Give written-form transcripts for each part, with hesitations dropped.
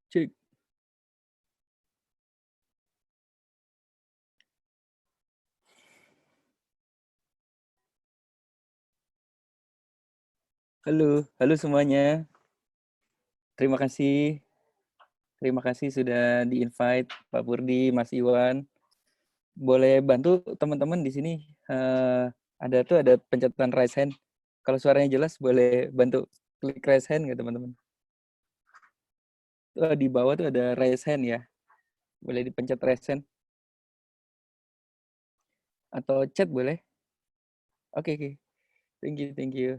Cek. Halo semuanya. Terima kasih. Terima kasih sudah di-invite Pak Purdi, Mas Iwan. Boleh bantu teman-teman di sini ada pencetatan raise hand. Kalau suaranya jelas boleh bantu klik raise hand nggak teman-teman? Di bawah tuh ada raise hand ya. Boleh dipencet raise hand atau chat boleh. Oke, oke. Thank you, thank you.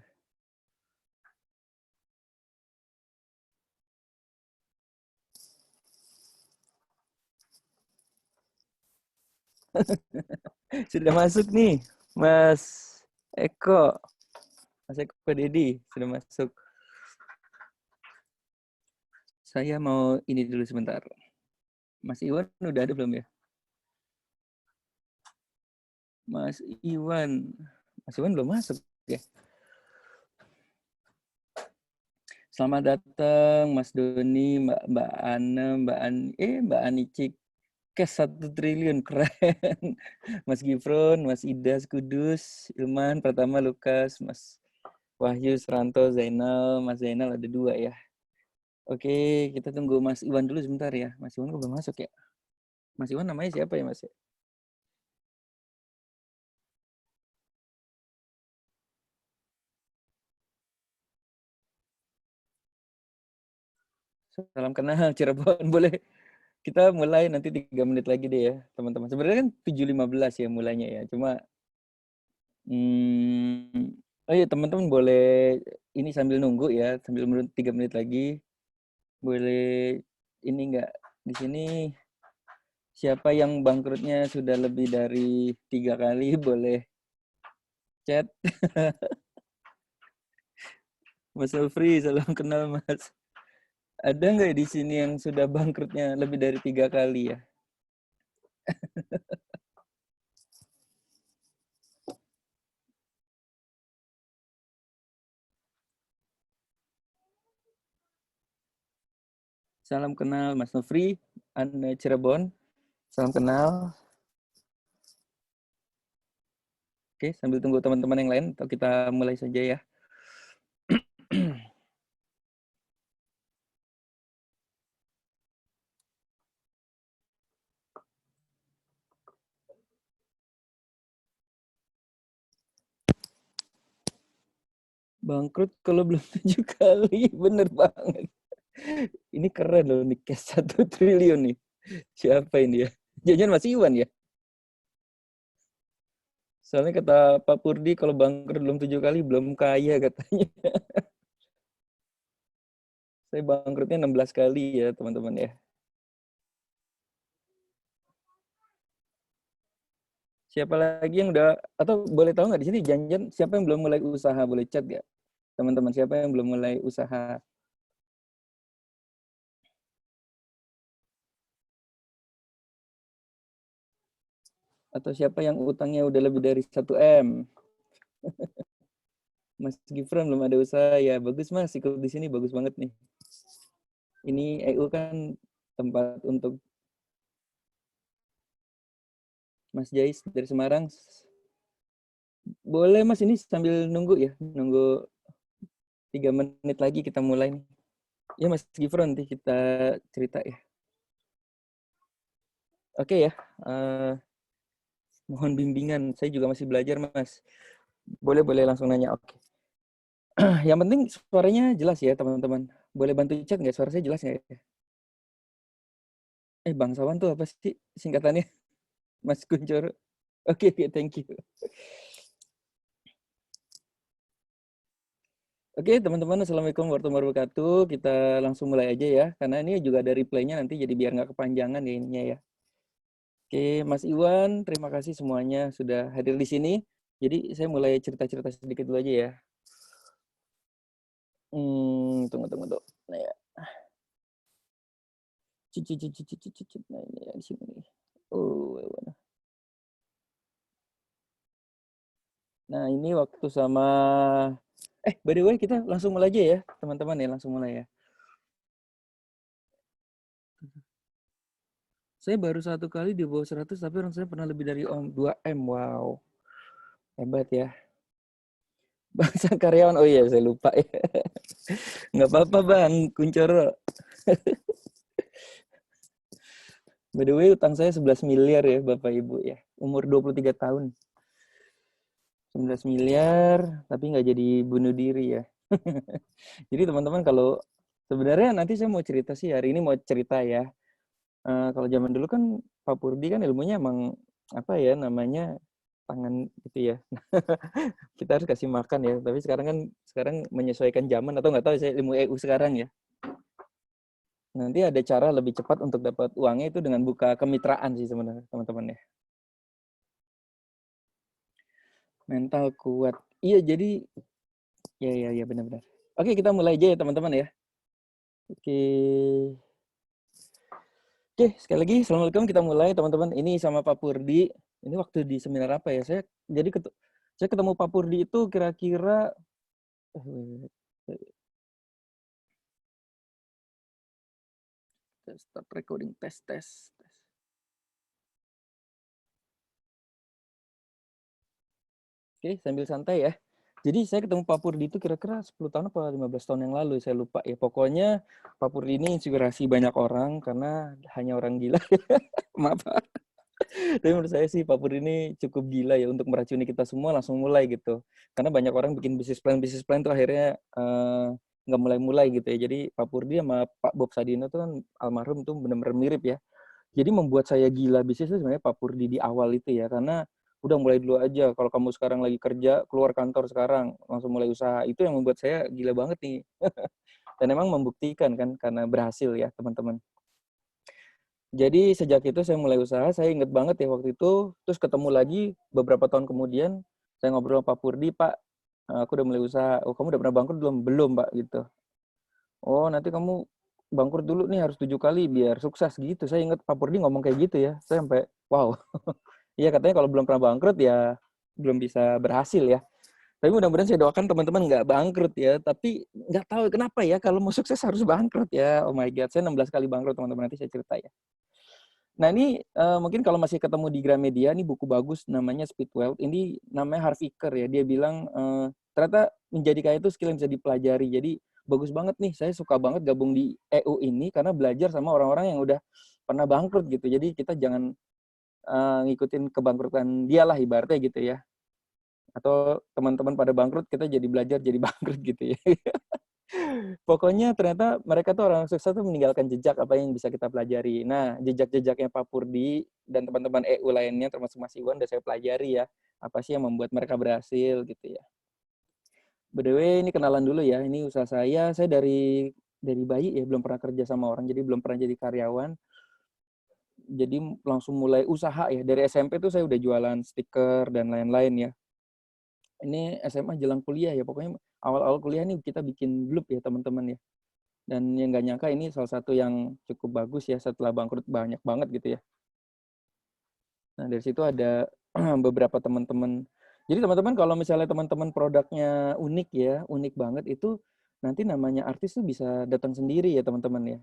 Sudah masuk nih, Mas Eko. Mas Eko Dedi sudah masuk. Saya mau ini dulu sebentar. Mas Iwan udah ada belum ya? Mas Iwan. Mas Iwan belum masuk ya. Selamat datang Mas Doni, Mbak Ana, Mbak Anicik. Kes 1 triliun, keren. Mas Gifron, Mas Ida Kudus, Ilman, Pratama, Lukas, Mas Wahyu, Seranto, Zainal, Mas Zainal ada 2 ya. Oke, kita tunggu Mas Iwan dulu sebentar ya. Mas Iwan belum masuk ya. Mas Iwan namanya siapa ya Mas? Salam kenal Cirebon, boleh kita mulai nanti 3 menit lagi deh ya teman-teman. Sebenarnya kan 7.15 ya mulainya ya. Cuma oh iya teman-teman boleh ini sambil nunggu ya, sambil 3 menit lagi. Boleh ini enggak di sini siapa yang bangkrutnya sudah lebih dari 3 kali boleh chat. Mas Elfri, salam kenal Mas. Ada nggak di sini yang sudah bangkrutnya lebih dari 3 kali ya? Salam kenal Mas Nofri, Anda Cirebon. Salam kenal. Oke, sambil tunggu teman-teman yang lain, atau kita mulai saja ya. Bangkrut kalau belum 7 kali, bener banget. Ini keren loh, nih cash 1 triliun nih. Siapa ini ya? Jangan Mas Iwan ya? Soalnya kata Pak Purdi kalau bangkrut belum 7 kali, belum kaya katanya. Saya bangkrutnya 16 kali ya teman-teman ya. Siapa lagi yang udah, atau boleh tahu nggak di sini janjian siapa yang belum mulai usaha, boleh chat ya? Teman-teman siapa yang belum mulai usaha? Atau siapa yang utangnya udah lebih dari 1 M? Mas Gifran belum ada usaha ya. Bagus Mas, ikut di sini bagus banget nih. Ini EU kan tempat untuk Mas Jais dari Semarang. Boleh Mas, ini sambil nunggu ya. Nunggu 3 menit lagi kita mulai nih. Ya Mas Gifran, nanti kita cerita ya. Oke ya. Mohon bimbingan. Saya juga masih belajar Mas. Boleh langsung nanya. Oke. Yang penting suaranya jelas ya teman-teman. Boleh bantu chat nggak? Suara saya jelas nggak ya? Bangsawan tuh apa sih singkatannya? Mas Kuncoro. Oke, thank you. Oke, teman-teman, Assalamualaikum warahmatullahi wabarakatuh. Kita langsung mulai aja ya, karena ini juga ada replaynya nanti, jadi biar nggak kepanjangan ya ininya ya. Oke, Mas Iwan, terima kasih semuanya sudah hadir di sini. Jadi saya mulai cerita-cerita sedikit dulu aja ya. Tunggu. Nah ya, nah ini ya di sini nih. Oh, nah ini waktu sama. By the way kita langsung mulai aja ya, teman-teman ya, langsung mulai ya. Saya baru 1 kali di bawah 100, tapi orang saya pernah lebih dari 2M. Wow, hebat ya. Bangsa karyawan, oh iya saya lupa ya. Nggak apa-apa Bang Kuncoro. By the way, utang saya 11 miliar ya Bapak Ibu ya. Umur 23 tahun. 11 miliar, tapi nggak jadi bunuh diri ya. Jadi teman-teman kalau sebenarnya nanti saya mau cerita sih, hari ini mau cerita ya. Kalau zaman dulu kan Pak Purdi kan ilmunya emang apa ya namanya tangan gitu ya. Kita harus kasih makan ya. Tapi sekarang menyesuaikan zaman atau nggak tahu saya ilmu EU sekarang ya. Nanti ada cara lebih cepat untuk dapat uangnya itu dengan buka kemitraan sih sebenarnya teman-teman ya. Mental kuat. Iya jadi ya benar-benar. Oke kita mulai aja ya teman-teman ya. Oke. Oke, sekali lagi Assalamualaikum, kita mulai teman-teman. Ini sama Pak Purdi. Ini waktu di seminar apa ya? Saya ketemu Pak Purdi itu kira-kira start recording tes. Oke, sambil santai ya. Jadi saya ketemu Pak Purdi itu kira-kira 10 tahun apa 15 tahun yang lalu, saya lupa ya. Pokoknya Pak Purdi ini inspirasi banyak orang karena hanya orang gila. Maaf. Tapi menurut saya sih Pak Purdi ini cukup gila ya untuk meracuni kita semua langsung mulai gitu. Karena banyak orang bikin bisnis plan tuh akhirnya nggak mulai-mulai gitu ya. Jadi Pak Purdi sama Pak Bob Sadino tuh kan almarhum tuh benar-benar mirip ya. Jadi membuat saya gila bisnis itu sebenarnya Pak Purdi di awal itu ya. Karena udah mulai dulu aja. Kalau kamu sekarang lagi kerja, keluar kantor sekarang, langsung mulai usaha. Itu yang membuat saya gila banget nih. Dan emang membuktikan kan karena berhasil ya teman-teman. Jadi sejak itu saya mulai usaha, saya inget banget ya waktu itu, terus ketemu lagi beberapa tahun kemudian, saya ngobrol sama Pak Purdi, Pak, aku udah mulai usaha. Oh, kamu udah pernah bangkrut belum? Belum, Pak, gitu. Oh, nanti kamu bangkrut dulu nih, harus 7 kali biar sukses gitu. Saya inget Pak Purdi ngomong kayak gitu ya. Saya sampai, wow. Iya, katanya kalau belum pernah bangkrut ya belum bisa berhasil ya. Tapi mudah-mudahan saya doakan teman-teman nggak bangkrut ya. Tapi nggak tahu kenapa ya, kalau mau sukses harus bangkrut ya. Oh my God, saya 16 kali bangkrut teman-teman, nanti saya cerita ya. Nah ini mungkin kalau masih ketemu di Gramedia, ini buku bagus namanya Speed Wealth. Ini namanya Harv Eker ya. Dia bilang ternyata menjadi kaya itu skill yang bisa dipelajari. Jadi bagus banget nih. Saya suka banget gabung di EU ini karena belajar sama orang-orang yang udah pernah bangkrut gitu. Jadi kita jangan ngikutin kebangkrutan dia lah ibaratnya gitu ya. Atau teman-teman pada bangkrut, kita jadi belajar jadi bangkrut gitu ya. Pokoknya ternyata mereka tuh orang sukses tuh meninggalkan jejak apa yang bisa kita pelajari. Nah, jejak-jejaknya Pak Purdi dan teman-teman EU lainnya termasuk Mas Iwan udah saya pelajari ya. Apa sih yang membuat mereka berhasil gitu ya. By the way, ini kenalan dulu ya. Ini usaha saya. Saya dari bayi ya belum pernah kerja sama orang, jadi belum pernah jadi karyawan. Jadi langsung mulai usaha ya. Dari SMP tuh saya udah jualan stiker dan lain-lain ya. Ini SMA jelang kuliah ya. Pokoknya awal-awal kuliah nih kita bikin blog ya teman-teman ya. Dan yang nggak nyangka ini salah satu yang cukup bagus ya setelah bangkrut banyak banget gitu ya. Nah dari situ ada beberapa teman-teman. Jadi teman-teman kalau misalnya teman-teman produknya unik ya, unik banget itu nanti namanya artis tuh bisa datang sendiri ya teman-teman ya.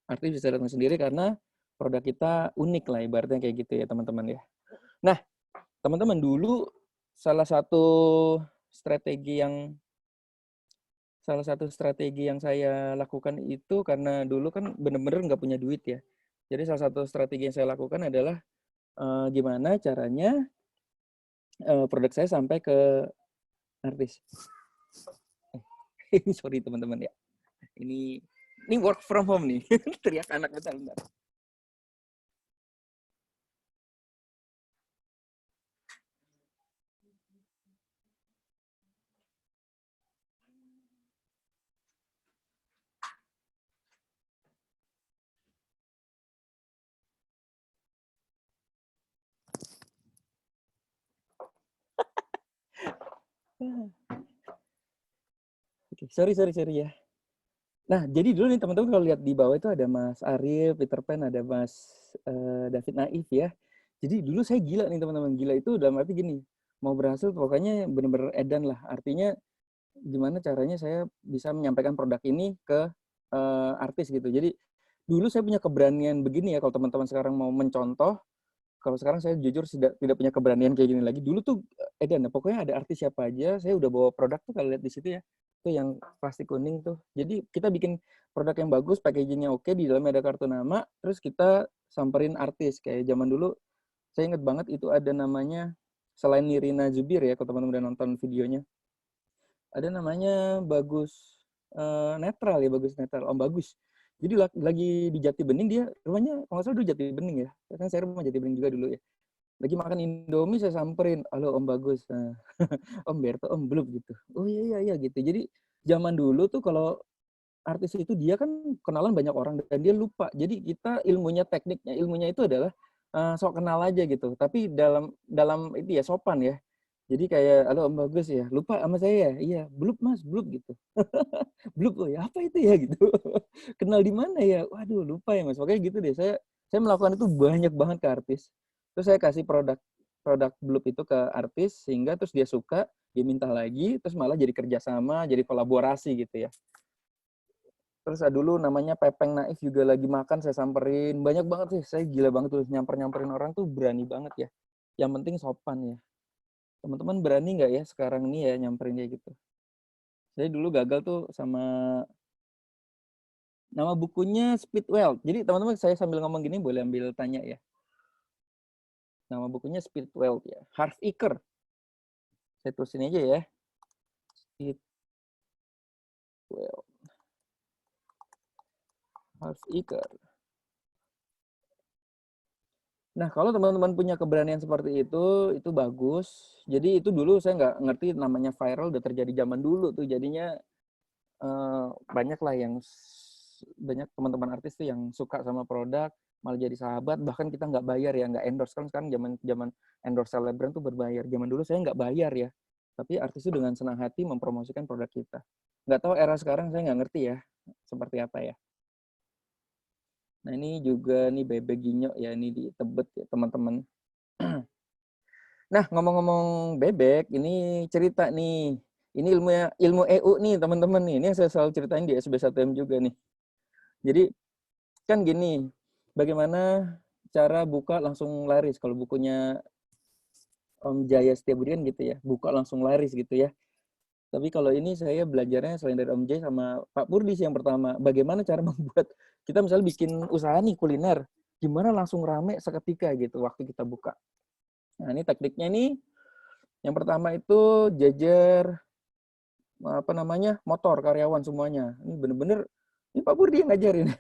Artis bisa datang sendiri karena produk kita unik lah ibaratnya kayak gitu ya teman-teman ya. Nah teman-teman dulu salah satu strategi yang saya lakukan itu karena dulu kan bener-bener nggak punya duit ya. Jadi salah satu strategi yang saya lakukan adalah gimana caranya produk saya sampai ke artis. Ini sorry teman-teman ya. Ini work from home nih. Teriak anak bentar. Oke, sorry ya. Nah, jadi dulu nih teman-teman kalau lihat di bawah itu ada Mas Arief, Peter Pan, ada Mas David Naif ya. Jadi dulu saya gila nih teman-teman. Gila itu dalam arti gini, mau berhasil pokoknya bener-bener edan lah. Artinya gimana caranya saya bisa menyampaikan produk ini ke artis gitu. Jadi dulu saya punya keberanian begini ya, kalau teman-teman sekarang mau mencontoh, kalau sekarang saya jujur tidak punya keberanian kayak gini lagi. Dulu tuh edan, pokoknya ada artis siapa aja, saya udah bawa produk tuh kalau lihat di situ ya. Itu yang plastik kuning tuh. Jadi kita bikin produk yang bagus, packagingnya oke, di dalamnya ada kartu nama, terus kita samperin artis. Kayak zaman dulu, saya inget banget itu ada namanya, selain Nirina Zubir ya, kalau teman-teman udah nonton videonya, ada namanya Bagus Netral ya, Bagus Netral, Om Bagus. Jadi lagi di Jati Bening, dia rumahnya kalau nggak salah dulu Jati Bening ya, kan saya rumah Jati Bening juga dulu ya. Lagi makan Indomie, saya samperin, halo Om Bagus, nah, Om Berto, Om Blub gitu. Oh iya iya iya gitu. Jadi zaman dulu tuh kalau artis itu dia kan kenalan banyak orang dan dia lupa. Jadi kita ilmunya, tekniknya, ilmunya itu adalah sok kenal aja gitu. Tapi dalam dalam itu ya sopan ya. Jadi kayak, halo Om Bagus ya, lupa sama saya ya? Iya, Blub Mas, Blub gitu. Blub, oh ya apa itu ya gitu. Kenal di mana ya? Waduh, lupa ya Mas. Makanya gitu deh, saya melakukan itu banyak banget ke artis. Terus saya kasih produk produk Blub itu ke artis, sehingga terus dia suka, dia minta lagi, terus malah jadi kerjasama, jadi kolaborasi gitu ya. Terus dulu namanya Pepeng Naif juga lagi makan, saya samperin. Banyak banget sih, saya gila banget tuh nyamperin orang tuh berani banget ya. Yang penting sopan ya. Teman-teman berani nggak ya sekarang ini ya nyamperin kayak gitu? Saya dulu gagal tuh sama nama bukunya Speed Wealth. Jadi teman-teman saya sambil ngomong gini boleh ambil tanya ya. Nama bukunya Speed Wealth ya. Harv Eker. Saya tulisin aja ya. Speed Wealth. Harv Eker. Nah, kalau teman-teman punya keberanian seperti itu bagus. Jadi itu dulu saya nggak ngerti namanya viral, udah terjadi zaman dulu tuh. Jadinya banyak lah yang banyak teman-teman artis tuh yang suka sama produk, malah jadi sahabat. Bahkan kita nggak bayar ya, nggak endorse. Kan sekarang zaman endorse selebgram tuh berbayar. Zaman dulu saya nggak bayar ya, tapi artis itu dengan senang hati mempromosikan produk kita. Nggak tahu era sekarang, saya nggak ngerti ya seperti apa ya. Nah ini juga nih bebek ginyo ya, ini di Tebet ya teman-teman. Nah ngomong-ngomong bebek, ini cerita nih. Ini ilmu EU nih teman-teman nih. Ini yang saya selalu ceritain di SB1M juga nih. Jadi kan gini, bagaimana cara buka langsung laris kalau bukunya Om Jaya Setiabudi kan gitu ya, buka langsung laris gitu ya. Tapi kalau ini saya belajarnya selain dari Om Jaya sama Pak Purdi sih yang pertama, bagaimana cara membuat kita misalnya bikin usaha nih kuliner, gimana langsung rame seketika gitu waktu kita buka. Nah ini tekniknya nih, yang pertama itu jejer apa namanya motor karyawan semuanya. Ini bener-bener ini Pak Purdi yang ngajarin.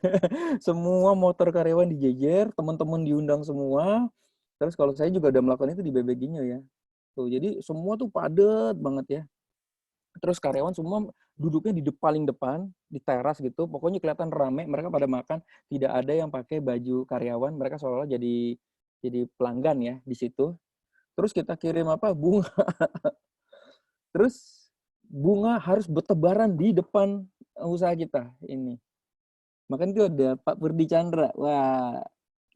Semua motor karyawan dijejer, teman-teman diundang semua. Terus kalau saya juga udah melakukan itu di BBG-nya ya. Tuh, jadi semua tuh padat banget ya. Terus karyawan semua duduknya di paling depan, di teras gitu. Pokoknya kelihatan rame, mereka pada makan. Tidak ada yang pakai baju karyawan, mereka seolah-olah jadi pelanggan ya di situ. Terus kita kirim apa? Bunga. Terus bunga harus bertebaran di depan usaha kita ini. Makanya itu ada Pak Purdi Chandra. Wah,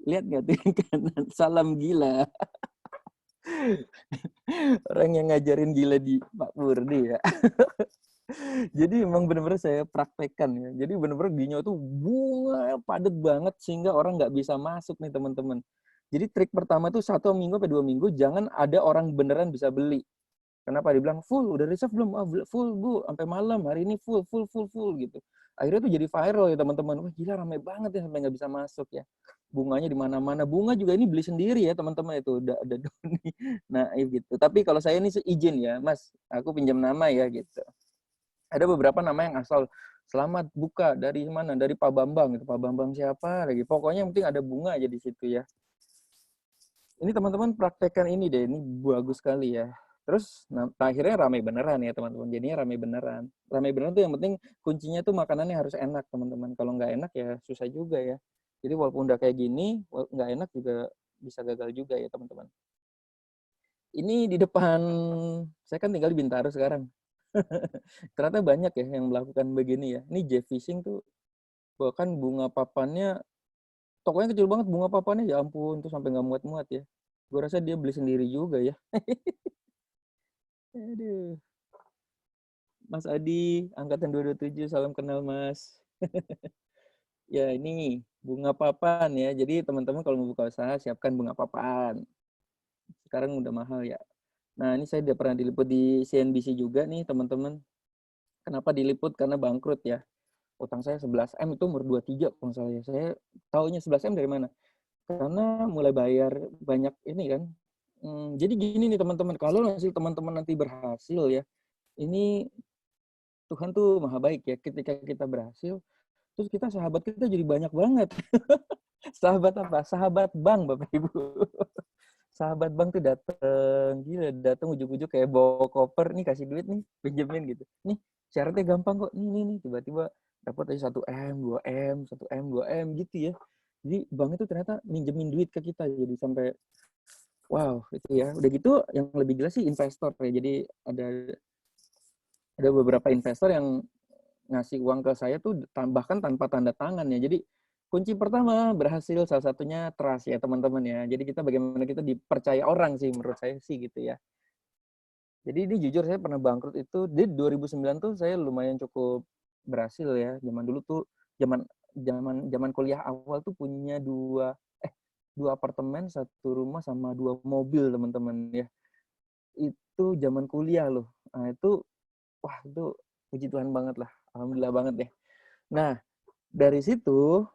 lihat nggak tuh yang kanan? Salam gila. Orang yang ngajarin gila di Pak Purdi ya. Jadi emang bener-bener saya praktekkan ya. Jadi bener-bener Ginyo tuh bunga padet banget sehingga orang nggak bisa masuk nih teman-teman. Jadi trik pertama tuh 1 minggu atau 2 minggu jangan ada orang beneran bisa beli. Kenapa dibilang full, udah reserve belum? Ah, full bu, sampai malam hari ini full gitu. Akhirnya tuh jadi viral ya teman-teman. Wah gila rame banget ya sampai nggak bisa masuk ya. Bunganya di mana-mana. Bunga juga ini beli sendiri ya teman-teman itu udah ada Doni Naif gitu. Tapi kalau saya ini seizin ya, Mas, aku pinjam nama ya gitu. Ada beberapa nama yang asal selamat buka dari mana? Dari Pak Bambang gitu. Pak Bambang siapa lagi? Pokoknya yang penting ada bunga aja di situ ya. Ini teman-teman praktekkan ini deh, ini bagus sekali ya. Terus nah, akhirnya ramai beneran ya teman-teman. Jadinya ramai beneran. Ramai beneran tuh yang penting kuncinya tuh makanannya harus enak teman-teman. Kalau nggak enak ya susah juga ya. Jadi walaupun udah kayak gini, nggak enak juga bisa gagal juga ya teman-teman. Ini di depan, saya kan tinggal di Bintaro sekarang. Ternyata banyak ya yang melakukan begini ya. Ini Jeff Fishing tuh bahkan bunga papannya, tokonya kecil banget bunga papannya ya ampun tuh sampai nggak muat-muat ya. Gue rasa dia beli sendiri juga ya. Aduh. Mas Adi, angkatan 227, salam kenal Mas. Ya ini Bunga papan ya. Jadi teman-teman kalau mau buka usaha siapkan bunga papan. Sekarang udah mahal ya. Nah, ini saya udah pernah diliput di CNBC juga nih, teman-teman. Kenapa diliput? Karena bangkrut ya. Utang saya 11 M itu umur 23 kalau nggak salah ya. Saya taunya 11 M dari mana? Karena mulai bayar banyak ini kan. Jadi gini nih teman-teman, kalau nanti teman-teman nanti berhasil ya, ini Tuhan tuh maha baik ya. Ketika kita berhasil, terus kita sahabat kita jadi banyak banget. Sahabat apa? Sahabat bank, Bapak Ibu. Sahabat bank tuh dateng, gila dateng ujuk-ujuk kayak bawa koper nih kasih duit nih pinjemin gitu. Nih syaratnya gampang kok. Nih tiba-tiba dapat aja 1 M, 2 M, 1 M, 2 M gitu ya. Jadi bank itu ternyata minjemin duit ke kita jadi sampai wow itu ya. Udah gitu yang lebih jelas sih investor ya. Jadi ada beberapa investor yang ngasih uang ke saya tuh bahkan tanpa tanda tangan ya. Jadi kunci pertama berhasil salah satunya trust ya teman-teman ya. Jadi kita bagaimana kita dipercaya orang sih menurut saya sih gitu ya. Jadi ini jujur saya pernah bangkrut itu di 2009 tuh saya lumayan cukup berhasil ya. Zaman dulu tuh zaman zaman zaman kuliah awal tuh punya dua apartemen, satu rumah sama 2 mobil teman-teman ya. Itu zaman kuliah loh. Nah, itu wah itu puji Tuhan banget lah. Alhamdulillah banget deh. Nah, dari situ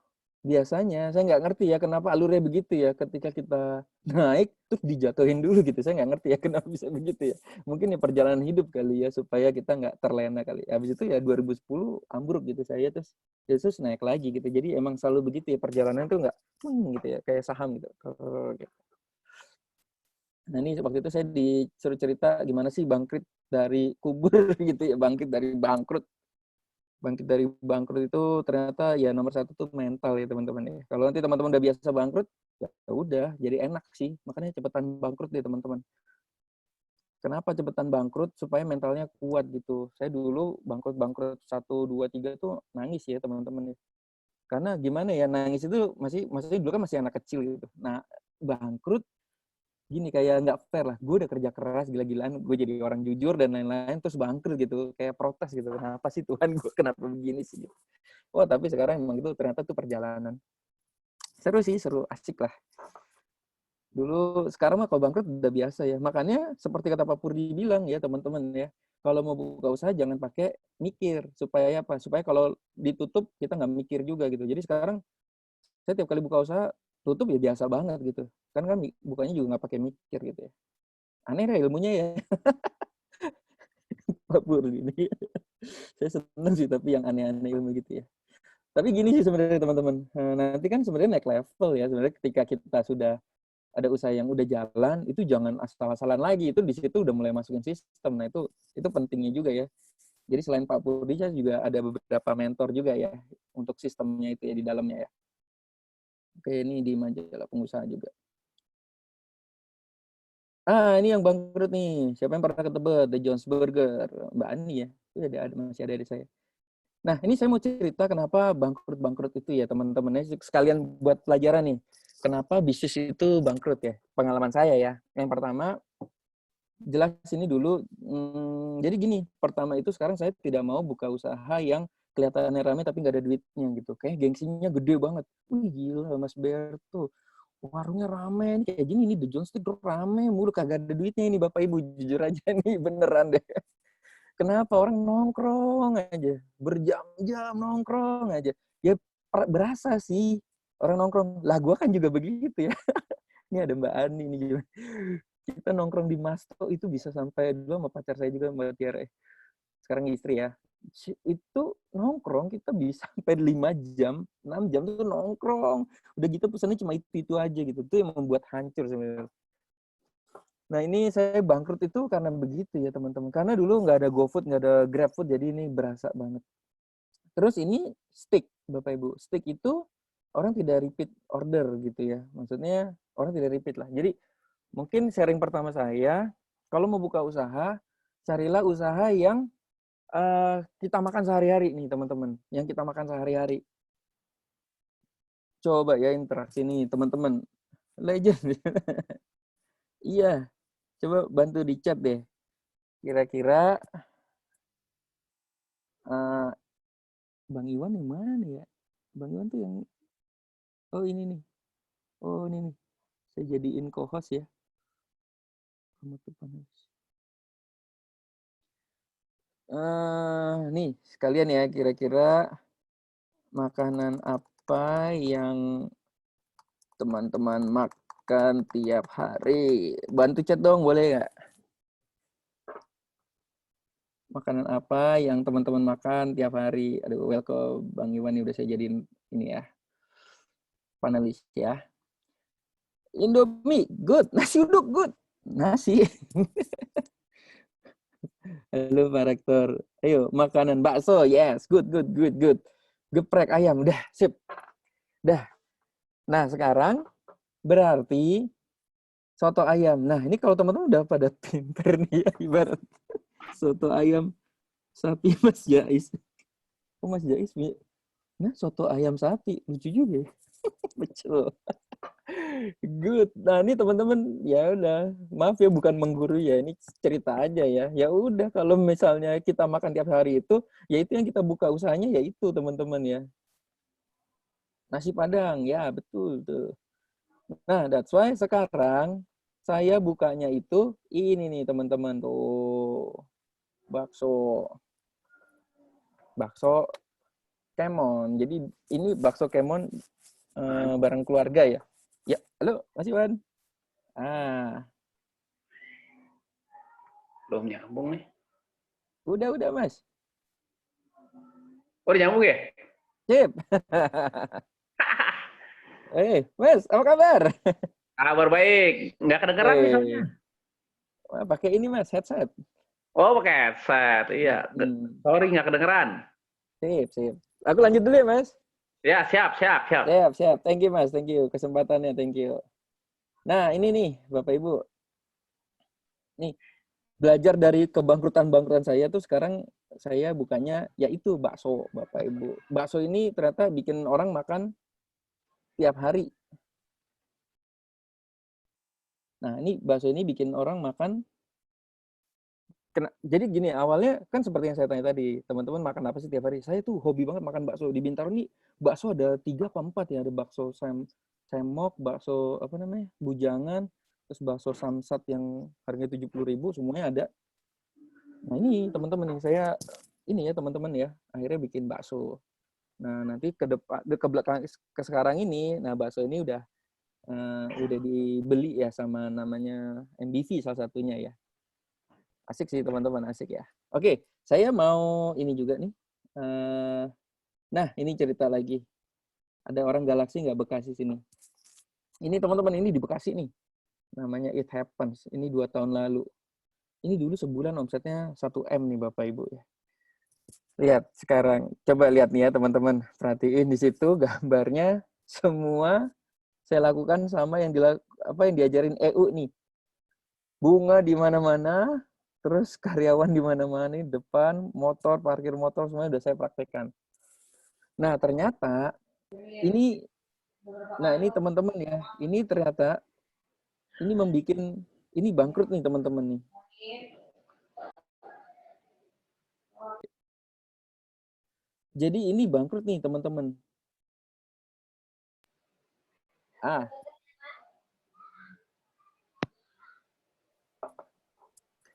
biasanya saya nggak ngerti ya kenapa alurnya begitu ya ketika kita naik terus dijatuhin dulu gitu saya nggak ngerti ya kenapa bisa begitu ya mungkin ya perjalanan hidup kali ya supaya kita nggak terlena kali habis itu ya 2010 ambruk gitu saya terus naik lagi gitu jadi emang selalu begitu ya perjalanan tuh nggak gitu ya kayak saham gitu. Nah ini waktu itu saya disuruh cerita gimana sih bangkit dari kubur gitu ya bangkit dari bangkrut itu ternyata ya nomor satu tuh mental ya teman-teman ya. Kalau nanti teman-teman udah biasa bangkrut, ya udah jadi enak sih. Makanya cepetan bangkrut deh teman-teman. Kenapa cepetan bangkrut? Supaya mentalnya kuat gitu. Saya dulu bangkrut 1, 2, 3 tuh nangis ya teman-teman ya. Karena gimana ya nangis itu masih dulu kan masih anak kecil gitu. Nah bangkrut gini kayak nggak fair lah. Gue udah kerja keras gila-gilaan, gue jadi orang jujur dan lain-lain terus bangkrut gitu. Kayak protes gitu. Kenapa sih Tuhan gue kenapa begini sih? Gitu. Wah, tapi sekarang emang itu ternyata tuh perjalanan. Seru sih, seru, asik lah. Dulu, sekarang mah kalau bangkrut udah biasa ya. Makanya seperti kata Pak Purdi bilang ya teman-teman ya, kalau mau buka usaha jangan pakai mikir. Supaya apa? Supaya kalau ditutup kita nggak mikir juga gitu. Jadi sekarang saya tiap kali buka usaha, tutup ya biasa banget gitu. Kan bukanya juga nggak pakai mikir gitu ya. Aneh deh ilmunya ya, Pak Purdi ini. Saya seneng sih tapi yang aneh-aneh ilmu gitu ya. Tapi gini sih sebenarnya teman-teman. Nanti kan sebenarnya naik level ya. Sebenarnya ketika kita sudah ada usaha yang udah jalan, itu jangan asal-asalan lagi. Itu di situ udah mulai masukin sistem. Nah, itu pentingnya juga ya. Jadi selain Pak Purdi, saya juga ada beberapa mentor juga ya untuk sistemnya itu ya di dalamnya ya. Oke, ini di majalah pengusaha juga. Ini yang bangkrut nih. Siapa yang pernah ke Tebet? The Jones Burger. Mbak Ani ya. Itu masih ada di saya. Nah, ini saya mau cerita kenapa bangkrut-bangkrut itu ya, teman-teman. Sekalian buat pelajaran nih. Kenapa bisnis itu bangkrut ya? Pengalaman saya ya. Yang pertama, jelas ini dulu. Jadi gini, pertama itu sekarang saya tidak mau buka usaha yang kelihatannya rame tapi nggak ada duitnya gitu. Kayak gengsinya gede banget. Wih gila Mas Berto. Warungnya rame nih kayak gini nih The Jones tuh rame mulu kagak ada duitnya ini Bapak Ibu jujur aja nih beneran deh. Kenapa orang nongkrong aja berjam-jam nongkrong aja ya berasa sih orang nongkrong lah gue kan juga begitu ya. Ini ada Mbak Ani nih kita nongkrong di Masto itu bisa sampai dulu sama pacar saya juga Mbak Tiara sekarang istri ya itu nongkrong kita bisa sampai 5 jam 6 jam tuh nongkrong udah gitu pesannya cuma itu aja gitu itu yang membuat hancur sebenarnya. Nah ini saya bangkrut itu karena begitu ya teman-teman karena dulu nggak ada GoFood nggak ada GrabFood jadi ini berasa banget. Terus ini stick Bapak Ibu stick itu orang tidak repeat order gitu ya maksudnya orang tidak repeat lah jadi mungkin sharing pertama saya kalau mau buka usaha carilah usaha yang kita makan sehari-hari nih teman-teman yang kita makan sehari-hari coba ya interaksi nih teman-teman legend. Iya coba bantu di chat deh kira-kira Bang Iwan yang mana nih ya? Bang Iwan tuh yang Oh ini nih. Oh ini nih. Saya jadiin co-host ya. Kamu tuh panas. Nih sekalian ya, kira-kira makanan apa yang teman-teman makan tiap hari? Bantu chat dong, boleh nggak? Makanan apa yang teman-teman makan tiap hari? Aduh, welcome Bang Iwan, udah saya jadiin ini ya, panelis ya. Indomie, good. Nasi uduk, good. Nasi. Halo Pak Rektor. Ayo, makanan bakso, yes. Good, good, good, good. Geprek ayam, dah, sip. Dah. Nah, sekarang berarti soto ayam. Nah, ini kalau teman-teman udah pada pinter nih ya, ibarat soto ayam sapi Mas Jais. Oh, Mas Jais, nah soto ayam sapi. Lucu juga ya. Betul. Good. Nah, ini teman-teman ya udah, maaf ya bukan mengguru ya, ini cerita aja ya. Ya udah kalau misalnya kita makan tiap hari itu, ya itu yang kita buka usahanya ya itu teman-teman ya. Nasi Padang, ya betul tuh. Nah, that's why sekarang saya bukanya itu ini nih teman-teman tuh. Bakso. Bakso Kemon. Jadi ini bakso Kemon bareng keluarga ya. Ya, halo Mas Iwan. Ah, Belum nyambung nih. udah Mas. Oh, udah nyambung ya? Sip. Mas, apa kabar? Kabar baik. Nggak kedengeran nih soalnya. Pakai ini Mas, headset. Oh, pakai headset. Iya. Sorry, nggak kedengeran. Sip. Aku lanjut dulu ya Mas. Ya, siap. Siap. Thank you Mas, thank you kesempatannya, thank you. Nah, ini nih Bapak Ibu. Nih, belajar dari kebangkrutan saya tuh sekarang saya bukannya yaitu bakso Bapak Ibu. Bakso ini ternyata bikin orang makan tiap hari. Nah, ini bakso ini bikin orang makan. Jadi gini, awalnya kan seperti yang saya tanya tadi, teman-teman makan apa sih tiap hari? Saya tuh hobi banget makan bakso. Di Bintaro nih bakso ada 3 apa 4 ya, ada bakso semok, bakso apa namanya? Bujangan, terus bakso samsat yang harganya 70.000 semuanya ada. Nah, ini teman-teman yang saya ini ya teman-teman ya, akhirnya bikin bakso. Nah, nanti ke depan ke belakang ke sekarang ini, nah bakso ini udah dibeli ya sama namanya MBV salah satunya ya. Asik sih teman-teman, asik ya. Oke, saya mau ini juga nih. Nah, ini cerita lagi. Ada orang Galaksi nggak Bekasi sini. Ini teman-teman, ini di Bekasi nih. Namanya It Happens. Ini 2 tahun lalu. Ini dulu sebulan omsetnya 1 M nih Bapak Ibu ya. Lihat sekarang. Coba lihat nih ya teman-teman. Perhatiin di situ gambarnya semua saya lakukan sama yang diajarin EU nih. Bunga di mana-mana, terus karyawan di mana-mana, depan, motor, parkir motor, semuanya udah saya praktekkan. Nah, ternyata ini teman-teman ya, ini ternyata ini ini bangkrut nih teman-teman nih. Jadi ini bangkrut nih teman-teman.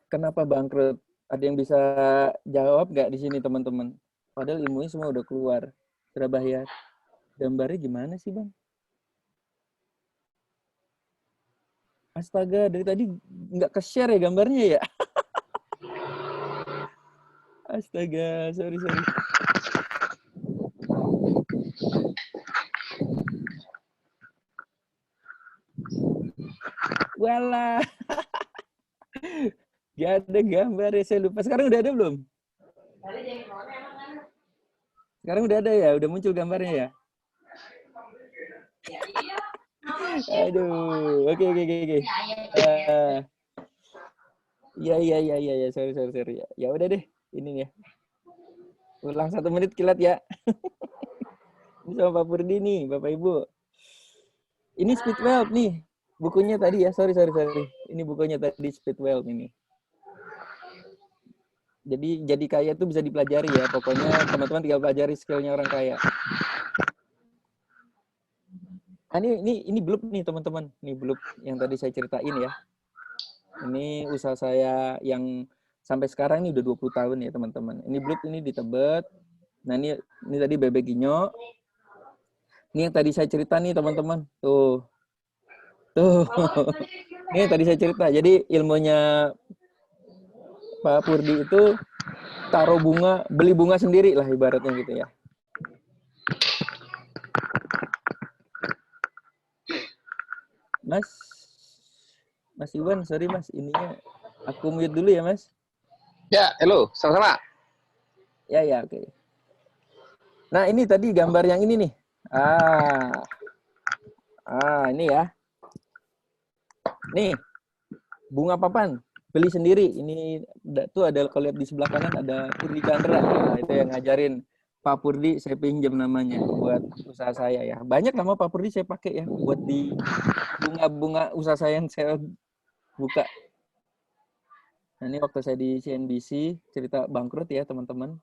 Kenapa bangkrut? Ada yang bisa jawab nggak di sini teman-teman? Padahal ilmunya semua udah keluar. Surabaya. Gambarnya gimana sih Bang? Astaga, dari tadi nggak ke-share ya gambarnya ya? Astaga, sorry. Walah. Gak ada gambar ya, saya lupa. Sekarang udah ada belum? Sekarang udah ada ya? Udah muncul gambarnya ya? Aduh, oke. Iya, sorry. Ya udah deh, ini ya. Ulang 1 menit kilat ya. Ini sama Pak Purdi nih, Bapak Ibu. Ini Speedwell nih, bukunya tadi ya. Sorry. Ini bukunya tadi Speedwell ini. Jadi kaya tuh bisa dipelajari ya. Pokoknya teman-teman tinggal pelajari skillnya orang kaya. Ini belum nih teman-teman. Ini belum yang tadi saya ceritain ya. Ini usaha saya yang sampai sekarang ini udah 20 tahun ya teman-teman. Ini belum ini di Tebet. Nah ini tadi bebek ginyo. Ini yang tadi saya cerita nih teman-teman. Tuh. Ini yang tadi saya cerita. Jadi ilmunya Pak Purdi itu taruh bunga, beli bunga sendiri lah ibaratnya gitu ya. Mas Iwan, sorry Mas, ininya aku mute dulu ya Mas. Ya, halo, sama-sama. Ya, oke. Nah, ini tadi gambar yang ini nih. Ini ya. Nih, bunga papan. Beli sendiri. Ini tuh ada, kalau lihat di sebelah kanan ada Purdi Chandra. Nah, itu yang ngajarin Pak Purdi, saya pinjam namanya buat usaha saya ya. Banyak nama Pak Purdi saya pakai ya buat di bunga-bunga usaha saya yang saya buka. Nah, ini waktu saya di CNBC cerita bangkrut ya teman-teman.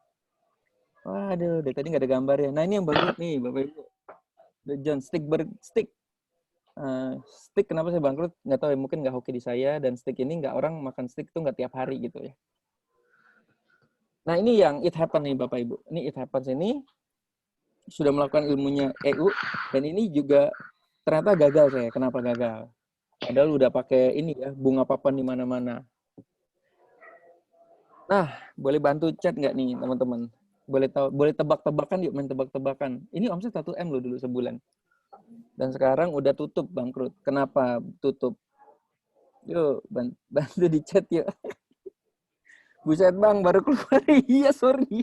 Waduh, dari tadi nggak ada gambar ya. Nah, ini yang bangkrut nih Bapak Ibu. The John Stick. Stick kenapa saya bangkrut? Nggak tahu ya, mungkin nggak hoki di saya. Dan stick ini nggak, orang makan stick tuh nggak tiap hari gitu ya. Nah, ini yang It Happen nih Bapak Ibu. Ini It Happens ini sudah melakukan ilmunya EU. Dan ini juga ternyata gagal saya. Kenapa gagal? Padahal udah pakai ini ya, bunga papan di mana-mana. Nah, boleh bantu chat nggak nih teman-teman? Boleh tebak-tebakan yuk, main tebak-tebakan. Ini omset 1M loh dulu sebulan. Dan sekarang udah tutup, bangkrut. Kenapa tutup? Yuk, bantu di chat yuk. Buset bang, baru keluar. Iya, sorry.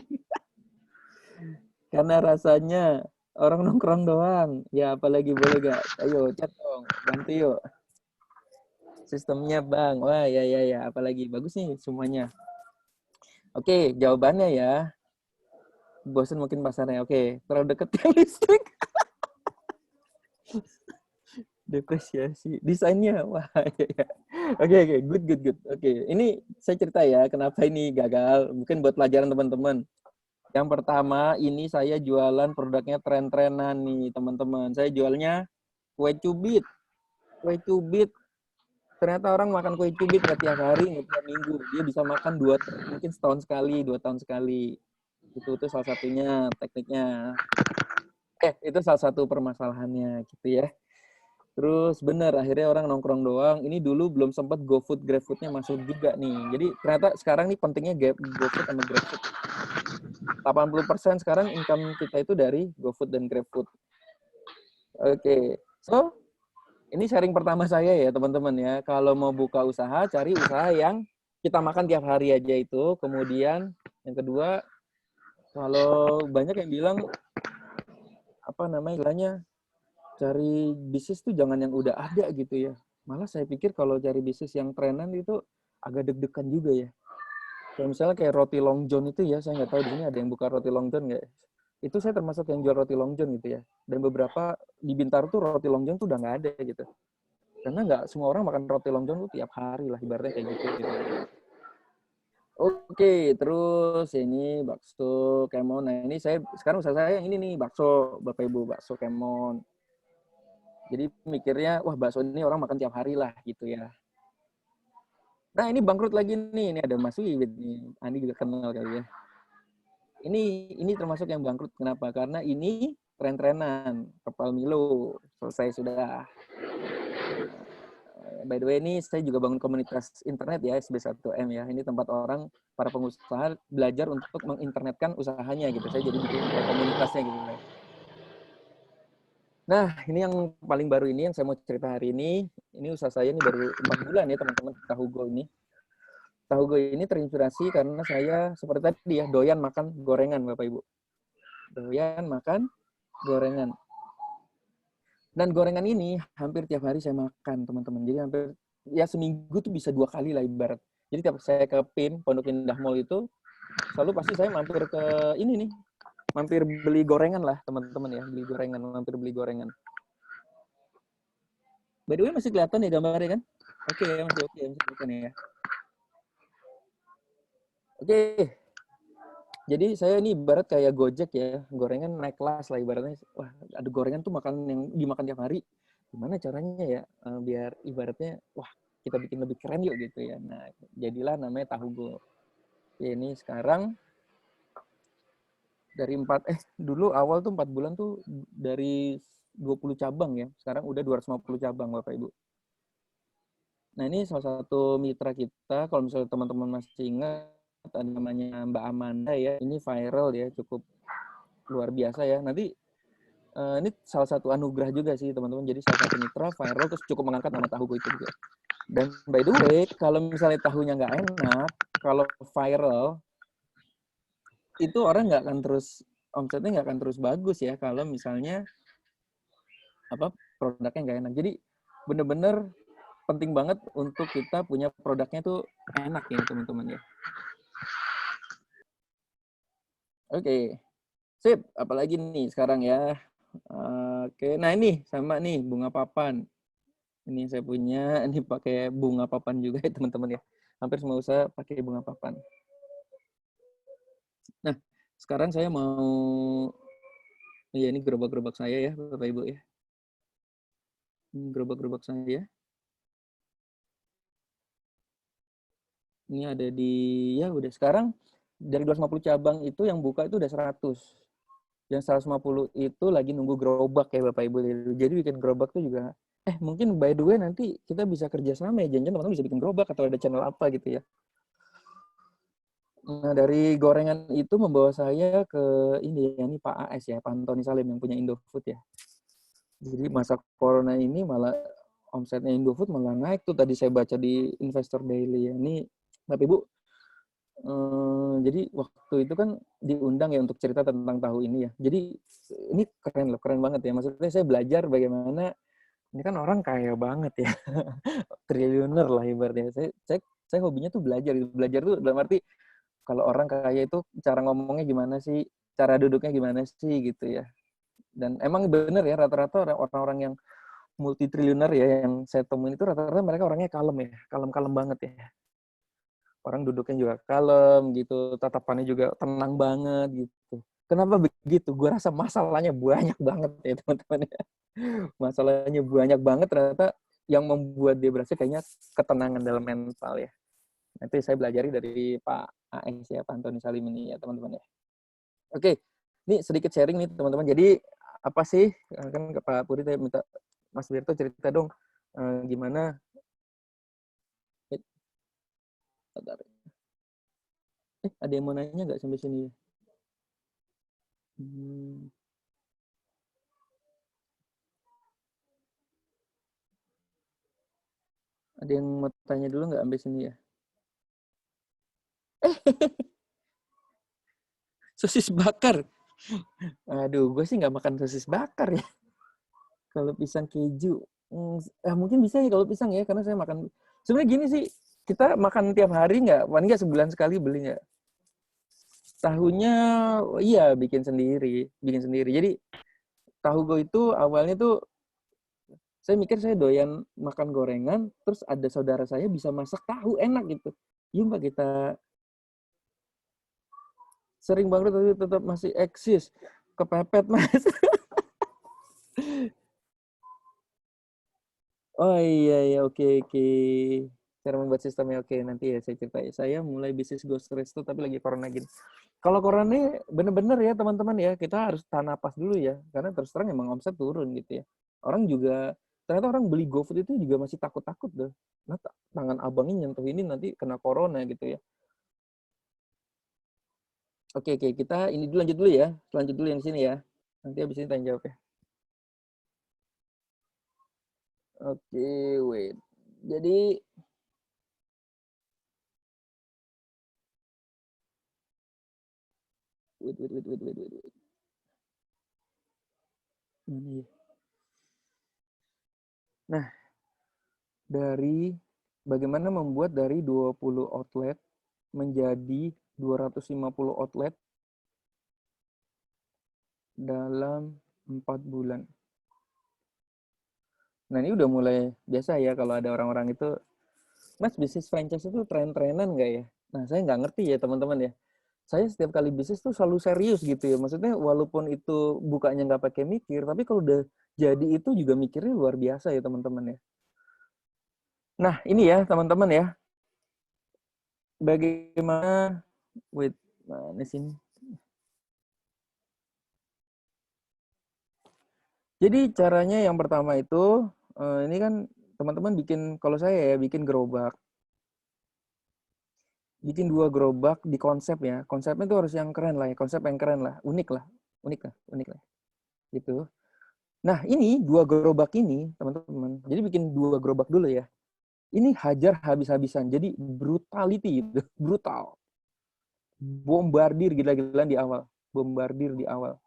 Karena rasanya orang nongkrong doang. Ya, apalagi boleh gak? Ayo, chat dong. Bantu yuk. Sistemnya bang. Wah, ya. Apalagi bagus nih semuanya. Oke, jawabannya ya. Bosen mungkin pasarnya. Oke, terlalu deket listrik. Depresiasi. Desainnya. Wah, ya. Oke, good. Oke, ini saya cerita ya kenapa ini gagal. Mungkin buat pelajaran teman-teman. Yang pertama, ini saya jualan produknya tren-trenan nih, teman-teman. Saya jualnya kue cubit. Kue cubit. Ternyata orang makan kue cubit nggak tiap hari, nggak tiap minggu. Dia bisa makan mungkin setahun sekali, 2 tahun sekali. Itu salah satunya tekniknya. Itu salah satu permasalahannya gitu ya. Terus bener, akhirnya orang nongkrong doang. Ini dulu belum sempat GoFood, GrabFood-nya masuk juga nih. Jadi ternyata sekarang nih pentingnya GoFood sama GrabFood. 80% sekarang income kita itu dari GoFood dan GrabFood. Oke, so ini sharing pertama saya ya teman-teman ya. Kalau mau buka usaha, cari usaha yang kita makan tiap hari aja itu. Kemudian yang kedua, kalau banyak yang bilang apa namanya istilahnya, cari bisnis tuh jangan yang udah ada gitu ya. Malah saya pikir kalau cari bisnis yang trenan itu agak deg-degan juga ya. Kayak misalnya kayak roti Long John itu ya, saya nggak tahu di sini ada yang buka roti Long John nggak. Itu saya termasuk yang jual roti Long John gitu ya. Dan beberapa di Bintaro tuh roti Long John tuh udah nggak ada gitu. Karena nggak semua orang makan roti Long John tuh tiap hari lah, ibaratnya kayak gitu. Oke, terus ini bakso Kemon. Nah ini sekarang usaha saya yang ini nih, bakso Bapak Ibu, bakso Kemon. Jadi mikirnya, wah bakso ini orang makan tiap hari lah gitu ya. Nah ini bangkrut lagi nih, ini ada Mas Wiwit nih, Andi juga kenal kali ya. Ini termasuk yang bangkrut, kenapa? Karena ini tren-trenan, kepal Milo, selesai sudah. By the way, ini saya juga bangun komunitas internet ya, SB1M ya. Ini tempat orang, para pengusaha belajar untuk menginternetkan usahanya gitu. Saya jadi bikin komunitasnya gitu. Nah, ini yang paling baru ini yang saya mau cerita hari ini. Ini usaha saya ini baru 4 bulan ya teman-teman, Tahu Go ini. Tahu Go ini terinspirasi karena saya seperti tadi ya, doyan makan gorengan Bapak Ibu. Doyan makan gorengan. Dan gorengan ini hampir tiap hari saya makan teman-teman. Jadi hampir ya seminggu tuh bisa 2 kali lah ibarat. Jadi tiap saya ke PIN, Pondok Indah Mall itu, selalu pasti saya mampir ke ini nih. Mampir beli gorengan lah teman-teman ya. Mampir beli gorengan. By the way, masih kelihatan ya gambarnya kan? Oke, masih oke ya. Oke. Jadi saya ini ibarat kayak Gojek ya, gorengan naik kelas lah ibaratnya. Wah, ada gorengan tuh makanan yang dimakan tiap hari. Gimana caranya ya biar ibaratnya, wah kita bikin lebih keren yuk gitu ya. Nah, jadilah namanya Tahu Go. Ya, ini sekarang dari dulu awal tuh 4 bulan tuh dari 20 cabang ya. Sekarang udah 250 cabang Bapak Ibu. Nah, ini salah satu mitra kita, kalau misalnya teman-teman masih ingat, ada namanya Mbak Amanda ya. Ini viral ya, cukup luar biasa ya. Nanti ini salah satu anugerah juga sih teman-teman. Jadi salah satu mitra viral terus cukup mengangkat nama Tahu Go itu juga. Dan by the way, kalau misalnya tahunya nggak enak, kalau viral itu orang nggak akan terus omsetnya nggak akan terus bagus ya kalau misalnya produknya nggak enak. Jadi bener-bener penting banget untuk kita punya produknya tuh enak ya teman-teman ya. Oke, sip. Apalagi nih sekarang ya. Oke, nah ini sama nih bunga papan. Ini saya punya, ini pakai bunga papan juga ya teman-teman ya. Hampir semua usaha pakai bunga papan. Nah, sekarang saya mau, ya ini gerobak-gerobak saya ya Bapak Ibu ya. Ini gerobak-gerobak saya. Ini ada di, ya udah sekarang dari 250 cabang itu yang buka itu udah 100. Yang 150 itu lagi nunggu gerobak ya Bapak Ibu. Jadi bikin gerobak tuh juga, mungkin by the way nanti kita bisa kerja sama ya. Jangan-jangan teman-teman bisa bikin gerobak atau ada channel apa gitu ya. Nah, dari gorengan itu membawa saya ke ini Pak AS ya, Pak Antoni Salim yang punya Indofood ya. Jadi masa corona ini malah omsetnya Indofood malah naik tuh tadi saya baca di Investor Daily ya. Ini Bapak Ibu, jadi waktu itu kan diundang ya untuk cerita tentang tahu ini ya. Jadi ini keren loh, keren banget ya. Maksudnya saya belajar bagaimana ini kan orang kaya banget ya, triliuner lah ibaratnya. Saya hobinya tuh belajar. Belajar tuh dalam arti kalau orang kaya itu cara ngomongnya gimana sih, cara duduknya gimana sih gitu ya. Dan emang bener ya rata-rata orang-orang yang multi triliuner ya yang saya temuin itu rata-rata mereka orangnya kalem ya, kalem-kalem banget ya. Orang duduknya juga kalem gitu, tatapannya juga tenang banget gitu. Kenapa begitu? Gue rasa masalahnya banyak banget ya teman-teman ya. Masalahnya banyak banget ternyata yang membuat dia berhasil kayaknya ketenangan dalam mental ya. Nanti saya belajari dari Pak AS ya, Pak Antoni Salim ini ya teman-teman ya. Oke, ini sedikit sharing nih teman-teman. Jadi apa sih, kan ke Pak Puri saya minta Mas Wirto cerita dong gimana. Ada yang mau nanya nggak sampai sini? Ada yang mau tanya dulu nggak sampai sini ya? Sosis bakar. Aduh, gue sih nggak makan sosis bakar ya. Kalau pisang keju, mungkin bisa ya kalau pisang ya, karena saya makan. Sebenarnya gini sih, kita makan tiap hari nggak? Paling nggak sebulan sekali beli nggak? Tahunya, iya bikin sendiri. Jadi tahu go itu awalnya tuh saya mikir saya doyan makan gorengan, terus ada saudara saya bisa masak tahu enak gitu. Yuk Mbak kita sering banget tapi tetap masih eksis. Kepepet Mas. Oh iya ya oke oke. Cara membuat sistemnya oke nanti ya saya ceritain. Saya mulai bisnis ghost resto tapi lagi corona gini. Kalau corona ini bener-bener ya teman-teman ya kita harus tahan napas dulu ya karena terus terang emang omset turun gitu ya. Orang juga ternyata orang beli GoFood itu juga masih takut-takut deh. Nah, tangan abangnya nyentuh ini nanti kena corona gitu ya. Oke oke kita ini dulu lanjut dulu ya. Lanjut dulu yang sini ya. Nanti habis ini tanya jawab ya. Oke, wait. Jadi wait. Mana ya? Nah, dari bagaimana membuat dari 20 outlet menjadi 250 outlet dalam 4 bulan. Nah, ini udah mulai biasa ya kalau ada orang-orang itu, Mas bisnis franchise itu tren-trenan nggak ya? Nah, saya nggak ngerti ya teman-teman ya. saya setiap kali bisnis tuh selalu serius gitu ya. Maksudnya walaupun itu bukanya nggak pakai mikir, tapi kalau udah jadi itu juga mikirnya luar biasa ya teman-teman ya. Nah ini ya teman-teman ya, bagaimana, wait, mana sini? Jadi caranya yang pertama itu, ini kan teman-teman bikin, kalau saya ya bikin gerobak. Bikin 2 gerobak di konsep ya. Konsepnya itu harus yang keren lah ya, konsep yang keren lah, unik lah, unik lah, gitu. Nah ini 2 gerobak ini teman-teman, jadi bikin 2 gerobak dulu ya. Ini hajar habis-habisan, jadi brutality gitu, brutal. Bombardir gila-gilaan di awal, bombardir di awal.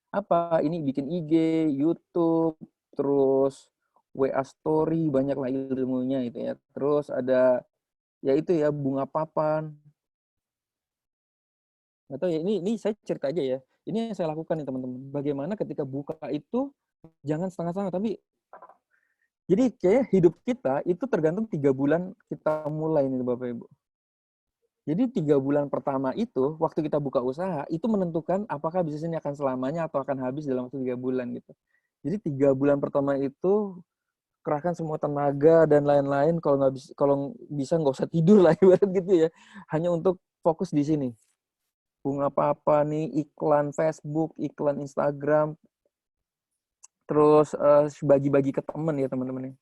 Apa, ini bikin IG, YouTube, terus WA story, banyak lah ilmunya itu ya. Terus ada, ya itu ya, bunga papan. Nggak tahu ya, ini saya cerita aja ya. Ini yang saya lakukan nih teman-teman. Bagaimana ketika buka itu, jangan setengah-setengah, tapi jadi kayak hidup kita itu tergantung 3 bulan kita mulai nih Bapak Ibu. Jadi 3 bulan pertama itu, waktu kita buka usaha, itu menentukan apakah bisnis ini akan selamanya atau akan habis dalam waktu 3 bulan gitu. Jadi 3 bulan pertama itu kerahkan semua tenaga dan lain-lain, kalau bisa nggak usah tidur lah ibarat gitu ya. Hanya untuk fokus di sini. Bunga apa nih, iklan Facebook, iklan Instagram, terus bagi-bagi ke temen ya teman-teman ya.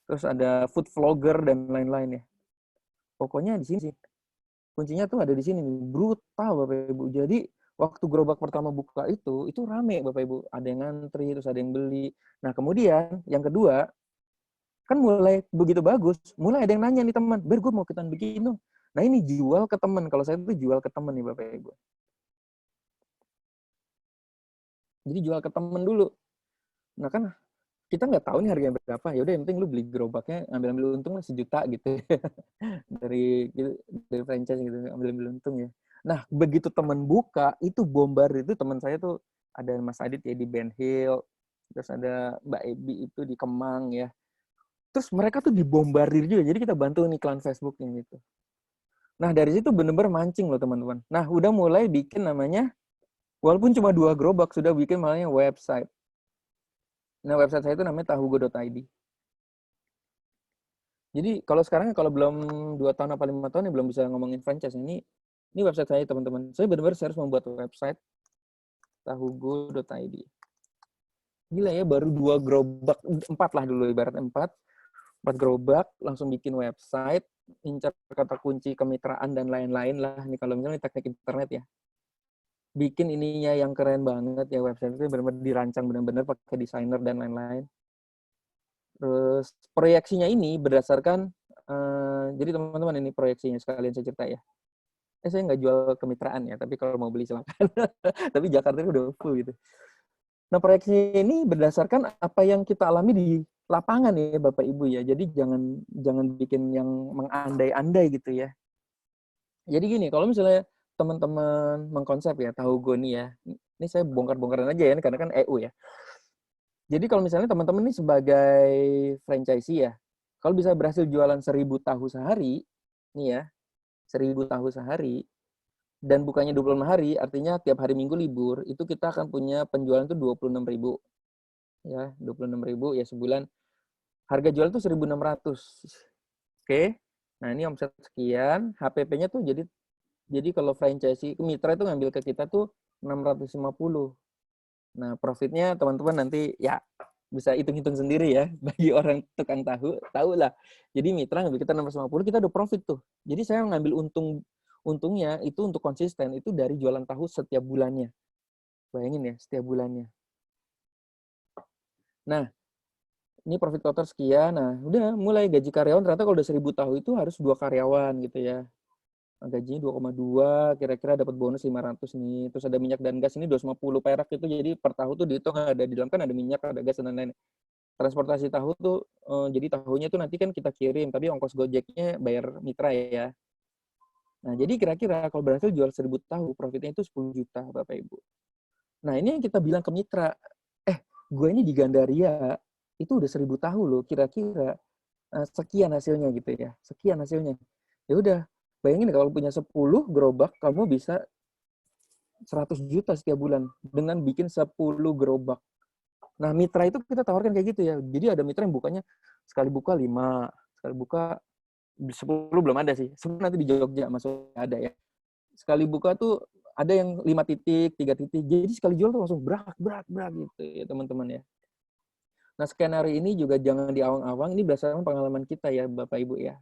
Terus ada food vlogger dan lain-lain ya. Pokoknya di sini sih. Kuncinya tuh ada di sini nih, brutal Bapak Ibu. Jadi waktu gerobak pertama buka itu rame Bapak Ibu. Ada yang ngantri, terus ada yang beli. Nah kemudian yang kedua, kan mulai begitu bagus, mulai ada yang nanya nih teman, "Ber, gue mau ikutan bikin dong." Nah ini jual ke teman. Kalau saya tuh jual ke teman nih Bapak Ibu. Jadi jual ke teman dulu. Nah kan kita nggak tahu nih harganya berapa. Ya udah yang penting lu beli gerobaknya, ambil untung lah 1 juta gitu. dari franchise gitu, ambil untung ya. Nah, begitu teman buka, itu bombardir. Itu teman saya tuh ada Mas Adit ya di Ben Hill, terus ada Mbak Ebi itu di Kemang ya. Terus mereka tuh dibombardir juga. Jadi kita bantu iklan Facebooknya gitu. Nah, dari situ bener-bener mancing loh teman-teman. Nah, udah mulai bikin namanya, walaupun cuma 2 gerobak, sudah bikin malahnya website. Nah, website saya itu namanya tahugo.id. Jadi kalau sekarang kalau belum 2 tahun apa 5 tahun ya belum bisa ngomongin franchise. Ini website saya teman-teman. Saya benar-benar harus membuat website tahugo.id. Gila ya, baru 2 gerobak, 4 lah dulu ibaratnya 4 gerobak, langsung bikin website, incar kata kunci kemitraan dan lain-lain lah. Ini kalau misalnya teknik internet ya. Bikin ininya yang keren banget ya, website itu benar-benar dirancang benar-benar pakai desainer dan lain-lain. Terus proyeksinya ini berdasarkan, jadi teman-teman ini proyeksinya sekalian saya cerita ya. Saya nggak jual kemitraan ya, tapi kalau mau beli silakan. Tapi Jakarta itu udah full gitu. Nah proyeksi ini berdasarkan apa yang kita alami di lapangan ya Bapak Ibu ya. Jadi jangan bikin yang mengandai-andai gitu ya. Jadi gini, kalau misalnya teman-teman mengkonsep ya, tahu gue nih ya. Ini saya bongkar-bongkaran aja ya, karena kan EU ya. Jadi kalau misalnya teman-teman ini sebagai franchisee ya, kalau bisa berhasil jualan 1.000 tahu sehari, nih ya, 1.000 tahu sehari, dan bukannya 25 hari, artinya tiap hari Minggu libur, itu kita akan punya penjualan tuh 26.000. Ya, 26.000 ya sebulan. Harga jual tuh 1.600. Oke. Nah, ini omset sekian, HPP-nya tuh jadi kalau franchisee mitra itu ngambil ke kita tuh 650. Nah, profitnya teman-teman nanti ya bisa hitung-hitung sendiri ya. Bagi orang tukang tahu lah. Jadi mitra ngambil kita 650, kita udah profit tuh. Jadi saya ngambil untungnya itu untuk konsisten itu dari jualan tahu setiap bulannya. Bayangin ya, setiap bulannya. Nah, ini profit total sekian. Nah, udah mulai gaji karyawan ternyata kalau udah 1.000 tahu itu harus 2 karyawan gitu ya. Gajinya 2,2, kira-kira dapat bonus 500 nih. Terus ada minyak dan gas ini 250 perak itu, jadi per tahu tuh dihitung ada di dalam kan ada minyak, ada gas dan lain-lain. Transportasi tahu tuh jadi tahunya tuh nanti kan kita kirim, tapi ongkos Gojeknya bayar mitra ya. Nah, jadi kira-kira kalau berhasil jual 1.000 tahu, profitnya itu 10 juta Bapak Ibu. Nah, ini yang kita bilang ke mitra, gue ini di Gandaria itu udah 1.000 tahu loh, kira-kira sekian hasilnya gitu ya. Sekian hasilnya. Ya udah, bayangin kalau punya 10 gerobak, kamu bisa 100 juta setiap bulan dengan bikin 10 gerobak. Nah, mitra itu kita tawarkan kayak gitu ya. Jadi ada mitra yang bukanya sekali buka 5, sekali buka 10 belum ada sih. Sebenarnya nanti di Jogja masuk ada ya. Sekali buka tuh ada yang 5 titik, 3 titik. Jadi sekali jual tuh langsung brak gitu ya teman-teman ya. Nah, skenario ini juga jangan diawang-awang. Ini berdasarkan pengalaman kita ya, Bapak Ibu ya.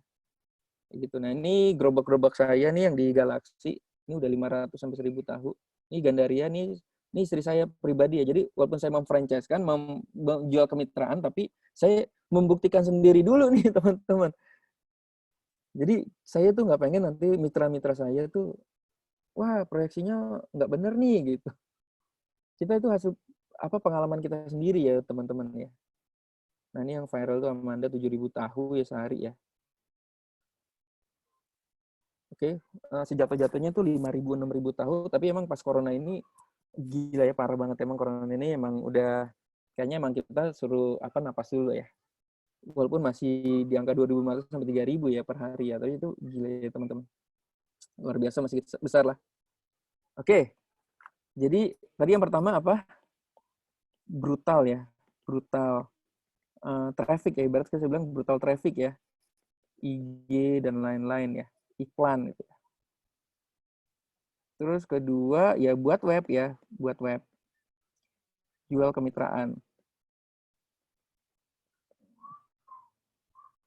Gitu. Nah, ini gerobak-gerobak saya nih yang di Galaxy. Ini udah 500 sampai 1000 tahu. Ini Gandaria nih, ini istri saya pribadi ya. Jadi walaupun saya memfranchise-kan, menjual kemitraan, tapi saya membuktikan sendiri dulu nih teman-teman. Jadi saya tuh nggak pengen nanti mitra-mitra saya tuh, wah proyeksinya nggak bener nih gitu. Kita itu hasil pengalaman kita sendiri ya teman-teman ya. Nah ini yang viral tuh Amanda 7.000 tahu ya sehari ya. Oke, sejatuh-jatuhnya tuh 5.000, 6.000 tahu, tapi emang pas corona ini gila ya, parah banget emang corona ini emang udah kayaknya emang kita suruh napas dulu ya. Walaupun masih di angka 2.500 sampai 3.000 ya per hari ya, tapi itu gila ya teman-teman. Luar biasa, masih besar lah. Oke. Jadi tadi yang pertama apa? Brutal ya. Brutal traffic ya, ibarat saya bilang brutal traffic ya. IG dan lain-lain ya. Iklan gitu ya. Terus kedua ya buat web ya, buat web. Jual kemitraan.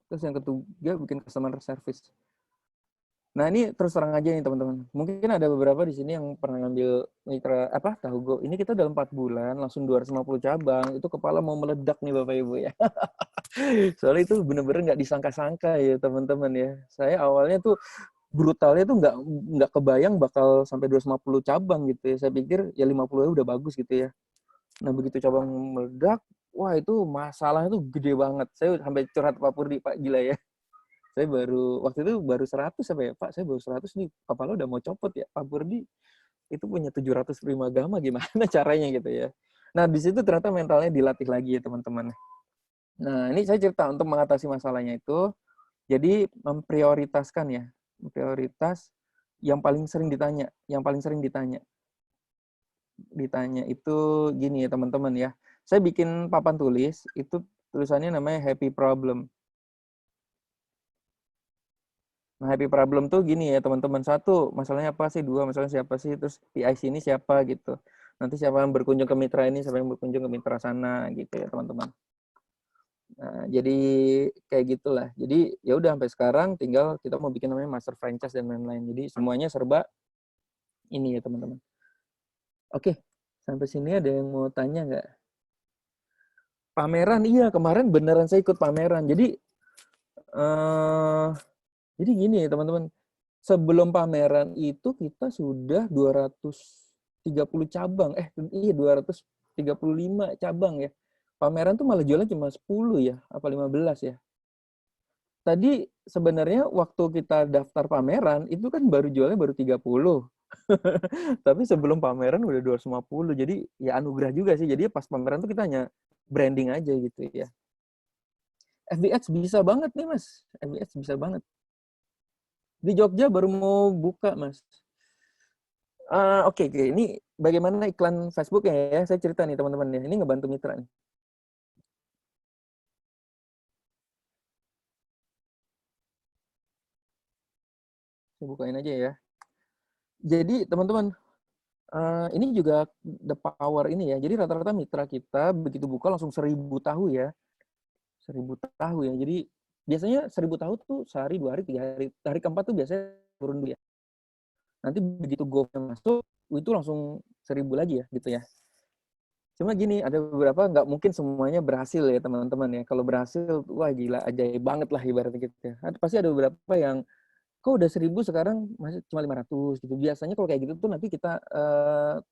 Terus yang ketiga bikin customer service. Nah ini terus terang aja nih teman-teman. Mungkin ada beberapa di sini yang pernah ngambil mitra Tahu Go. Ini kita dalam 4 bulan langsung 250 cabang. Itu kepala mau meledak nih Bapak Ibu ya. Soalnya itu bener-bener nggak disangka-sangka ya teman-teman ya. Saya awalnya tuh brutalnya tuh nggak kebayang bakal sampai 250 cabang gitu ya. Saya pikir ya 50 udah bagus gitu ya. Nah begitu cabang meledak, wah itu masalahnya tuh gede banget. Saya sampai curhat Pak Purdi, Pak gila ya. Saya waktu itu baru 100 apa ya, Pak, saya baru 100 nih, kepala udah mau copot ya. Pak Purdi itu punya 705 gama, gimana caranya gitu ya. Nah, di situ ternyata mentalnya dilatih lagi ya, teman-teman. Nah, ini saya cerita untuk mengatasi masalahnya itu, jadi memprioritaskan ya, prioritas yang paling sering ditanya, Ditanya itu gini ya, teman-teman ya. Saya bikin papan tulis, itu tulisannya namanya happy problem. Nah, happy problem tuh gini ya, teman-teman. 1, masalahnya apa sih? 2, masalahnya siapa sih? Terus PIC ini siapa gitu. Nanti siapa yang berkunjung ke mitra ini, siapa yang berkunjung ke mitra sana gitu ya, teman-teman. Nah, jadi kayak gitulah. Jadi ya udah sampai sekarang tinggal kita mau bikin namanya master franchise dan lain-lain. Jadi semuanya serba ini ya, teman-teman. Oke, sampai sini ada yang mau tanya nggak? Pameran, iya kemarin beneran saya ikut pameran. Jadi gini ya teman-teman, sebelum pameran itu kita sudah 230 cabang, 235 cabang ya. Pameran tuh malah jualnya cuma 10 ya, apa 15 ya. Tadi sebenarnya waktu kita daftar pameran, itu kan jualnya baru 30. Tapi sebelum pameran udah 250, jadi ya anugerah juga sih. Jadi pas pameran tuh kita hanya branding aja gitu ya. FBX bisa banget nih Mas, FBX bisa banget. Di Jogja baru mau buka, Mas. Oke. Ini bagaimana iklan Facebook ya? Saya cerita nih teman-teman ya. Ini ngebantu mitra nih. Saya bukain aja ya. Jadi teman-teman, ini juga the power ini ya. Jadi rata-rata mitra kita begitu buka langsung 1000 tahu ya. 1000 tahu ya. Jadi biasanya 1000 tahu tuh sehari, 2 hari, 3 hari. Hari keempat tuh biasanya turun dulu ya. Nanti begitu Go-nya masuk, itu langsung 1000 lagi ya gitu ya. Cuma gini, ada beberapa nggak mungkin semuanya berhasil ya teman-teman ya. Kalau berhasil, wah gila, ajaib banget lah ibaratnya gitu ya. Pasti ada beberapa yang, kok udah 1000 sekarang masih cuma 500 gitu. Biasanya kalau kayak gitu tuh nanti kita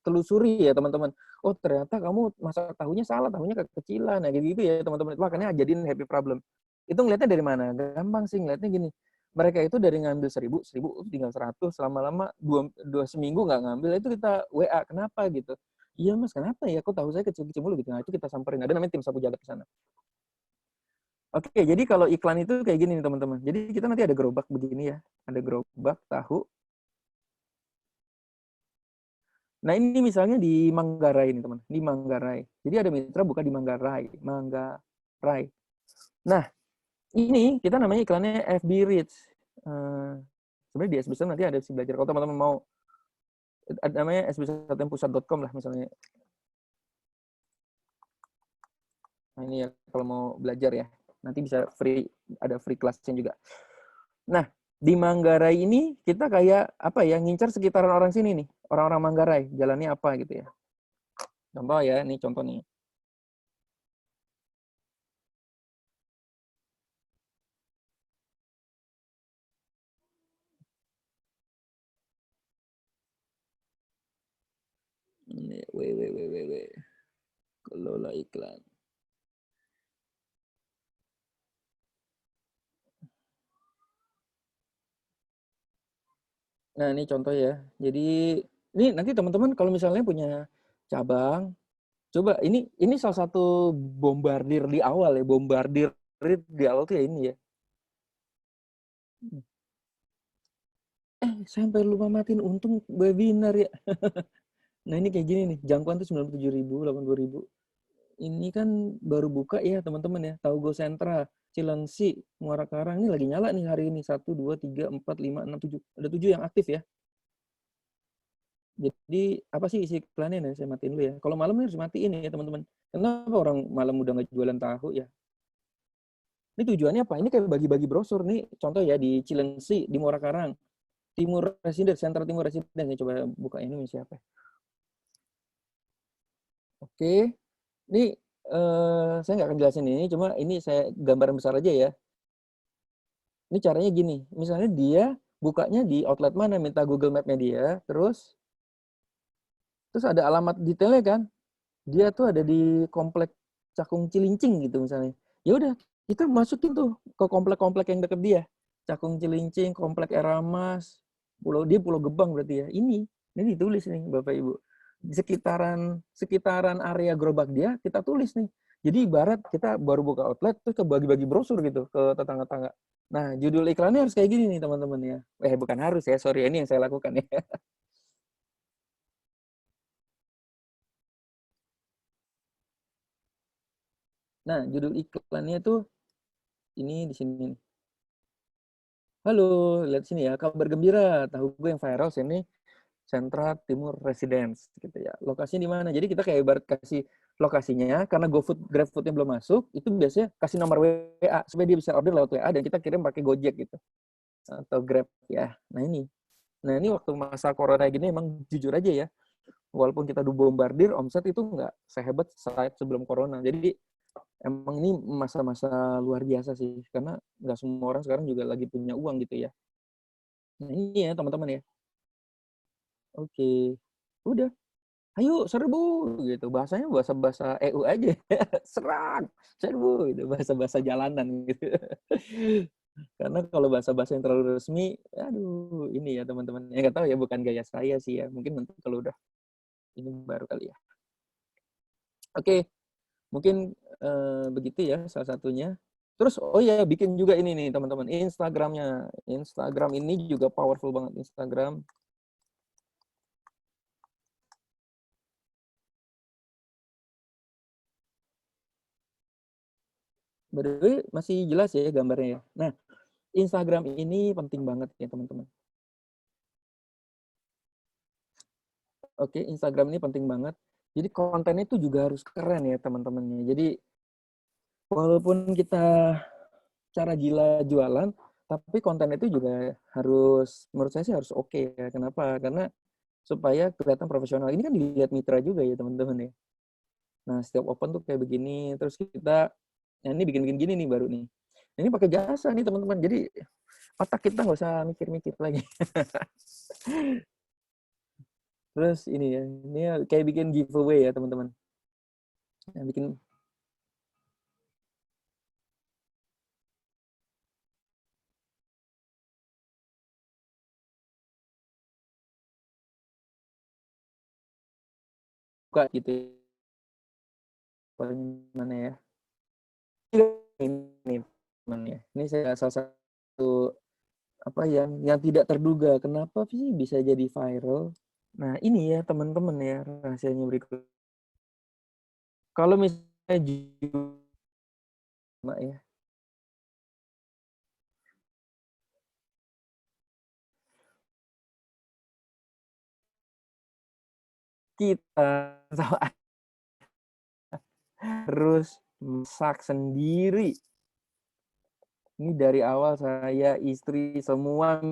telusuri ya teman-teman. Oh ternyata kamu masak tahunya salah, tahunya kekecilan. Nah gitu ya teman-teman. Makanya jadiin happy problem. Itu ngeliatnya dari mana? Gampang sih ngeliatnya gini. Mereka itu dari ngambil 1000 tinggal 100, lama-lama 2 seminggu nggak ngambil, itu kita WA, kenapa gitu. Iya Mas, kenapa ya? Kok tahu saya kecil-kecil mulu gitu. Nah, itu kita samperin. Ada namanya tim sapu jagat di sana. Oke, jadi kalau iklan itu kayak gini nih teman-teman. Jadi kita nanti ada gerobak begini ya. Ada gerobak tahu. Nah ini misalnya di Manggarai nih teman. Di Manggarai. Jadi ada mitra buka di Manggarai. Manggarai. Nah ini kita namanya iklannya FB Reach. Sebenarnya di SBSM nanti ada si belajar. Kalau teman-teman mau, ada namanya sbsmtempusat.com lah misalnya. Nah ini ya kalau mau belajar ya. Nanti bisa free, ada free kelasnya juga. Nah, di Manggarai ini kita kayak apa ya, ngincar sekitaran orang sini nih, orang-orang Manggarai, jalannya apa gitu ya. Contoh ya, ini contoh nih. Ini www kelola iklan. Nah, ini contoh ya. Jadi ini nanti teman-teman kalau misalnya punya cabang, coba ini salah satu bombardir di awal ya, bombardir di awal tuh ya ini ya. Sampai lupa matiin untung webinar ya. Nah, ini kayak gini nih, jangkauan tuh 97.000, 80.000. Ini kan baru buka ya teman-teman ya, Taugo Sentra, Cilengsi, Muara Karang ini lagi nyala nih hari ini. 1, 2, 3, 4, 5, 6, 7. Ada 7 yang aktif ya. Jadi apa sih isi iklannya? Nah, saya matiin dulu ya. Kalau malam ini harus matiin ya teman-teman. Kenapa orang malam udah nggak jualan tahu ya? Ini tujuannya apa? Ini kayak bagi-bagi brosur nih. Contoh ya di Cilengsi, di Muara Karang, Timur Residen, Sentra Timur Residen. Saya coba buka ini siapa? Oke. Ini saya nggak akan jelasin ini, cuma ini saya gambaran besar aja ya. Ini caranya gini, misalnya dia bukanya di outlet mana, minta Google Map-nya dia, terus ada alamat detailnya kan, dia tuh ada di komplek Cakung Cilincing gitu misalnya. Ya udah, kita masukin tuh ke komplek-komplek yang deket dia. Cakung Cilincing, komplek Eramas, Pulau Gebang berarti ya. Ini ditulis nih Bapak Ibu. Di sekitaran area gerobak dia kita tulis nih. Jadi ibarat kita baru buka outlet terus ke bagi-bagi brosur gitu ke tetangga-tetangga. Nah, judul iklannya harus kayak gini nih teman-teman ya. Bukan harus ya, sorry ini yang saya lakukan ya. Nah, judul iklannya tuh ini di sini. Halo, lihat sini ya, kabar gembira. Tahu gue yang viral sini Sentra Timur Residence gitu ya. Lokasinya di mana? Jadi kita kayak ibarat kasih lokasinya karena GoFood, GrabFood-nya belum masuk, itu biasanya kasih nomor WA supaya dia bisa order lewat WA dan kita kirim pakai Gojek gitu atau Grab ya. Nah ini waktu masa corona gini emang jujur aja ya, walaupun kita bombardir, omset itu nggak sehebat saat sebelum corona. Jadi emang ini masa-masa luar biasa sih, karena nggak semua orang sekarang juga lagi punya uang gitu ya. Nah ini ya teman-teman ya. Oke, udah. Ayo serbu gitu. Bahasanya bahasa-bahasa EU aja. Serang, serbu gitu. Bahasa-bahasa jalanan gitu. Karena kalau bahasa-bahasa yang terlalu resmi, aduh ini ya teman-teman. Ya nggak tahu ya, bukan gaya saya sih ya. Mungkin nanti kalau udah ini baru kali ya. Oke, mungkin begitu ya salah satunya. Terus oh ya bikin juga ini nih teman-teman, Instagramnya. Instagram ini juga powerful banget Instagram. By the way, masih jelas ya gambarnya ya. Nah, Instagram ini penting banget ya teman-teman. Oke, Instagram ini penting banget. Jadi kontennya itu juga harus keren ya teman-teman. Jadi walaupun kita cara gila jualan, tapi konten itu juga harus, menurut saya sih harus oke ya. Kenapa? Karena supaya kelihatan profesional. Ini kan dilihat mitra juga ya teman-teman ya. Nah setiap open tuh kayak begini, terus kita, nah ini bikin-bikin gini nih baru nih. Ini pakai jasa nih teman-teman. Jadi otak kita nggak usah mikir-mikir lagi. Terus ini ya, ini kayak bikin giveaway ya teman-teman. Nah, bikin buka gitu ya. Mana ya? ini teman ya. Ini saya salah satu apa yang tidak terduga. Kenapa sih bisa jadi viral? Nah, ini ya teman-teman ya rahasianya berikut. Kalau misalnya cuma ya. Kita harus masak sendiri. Ini dari awal saya, istri, semua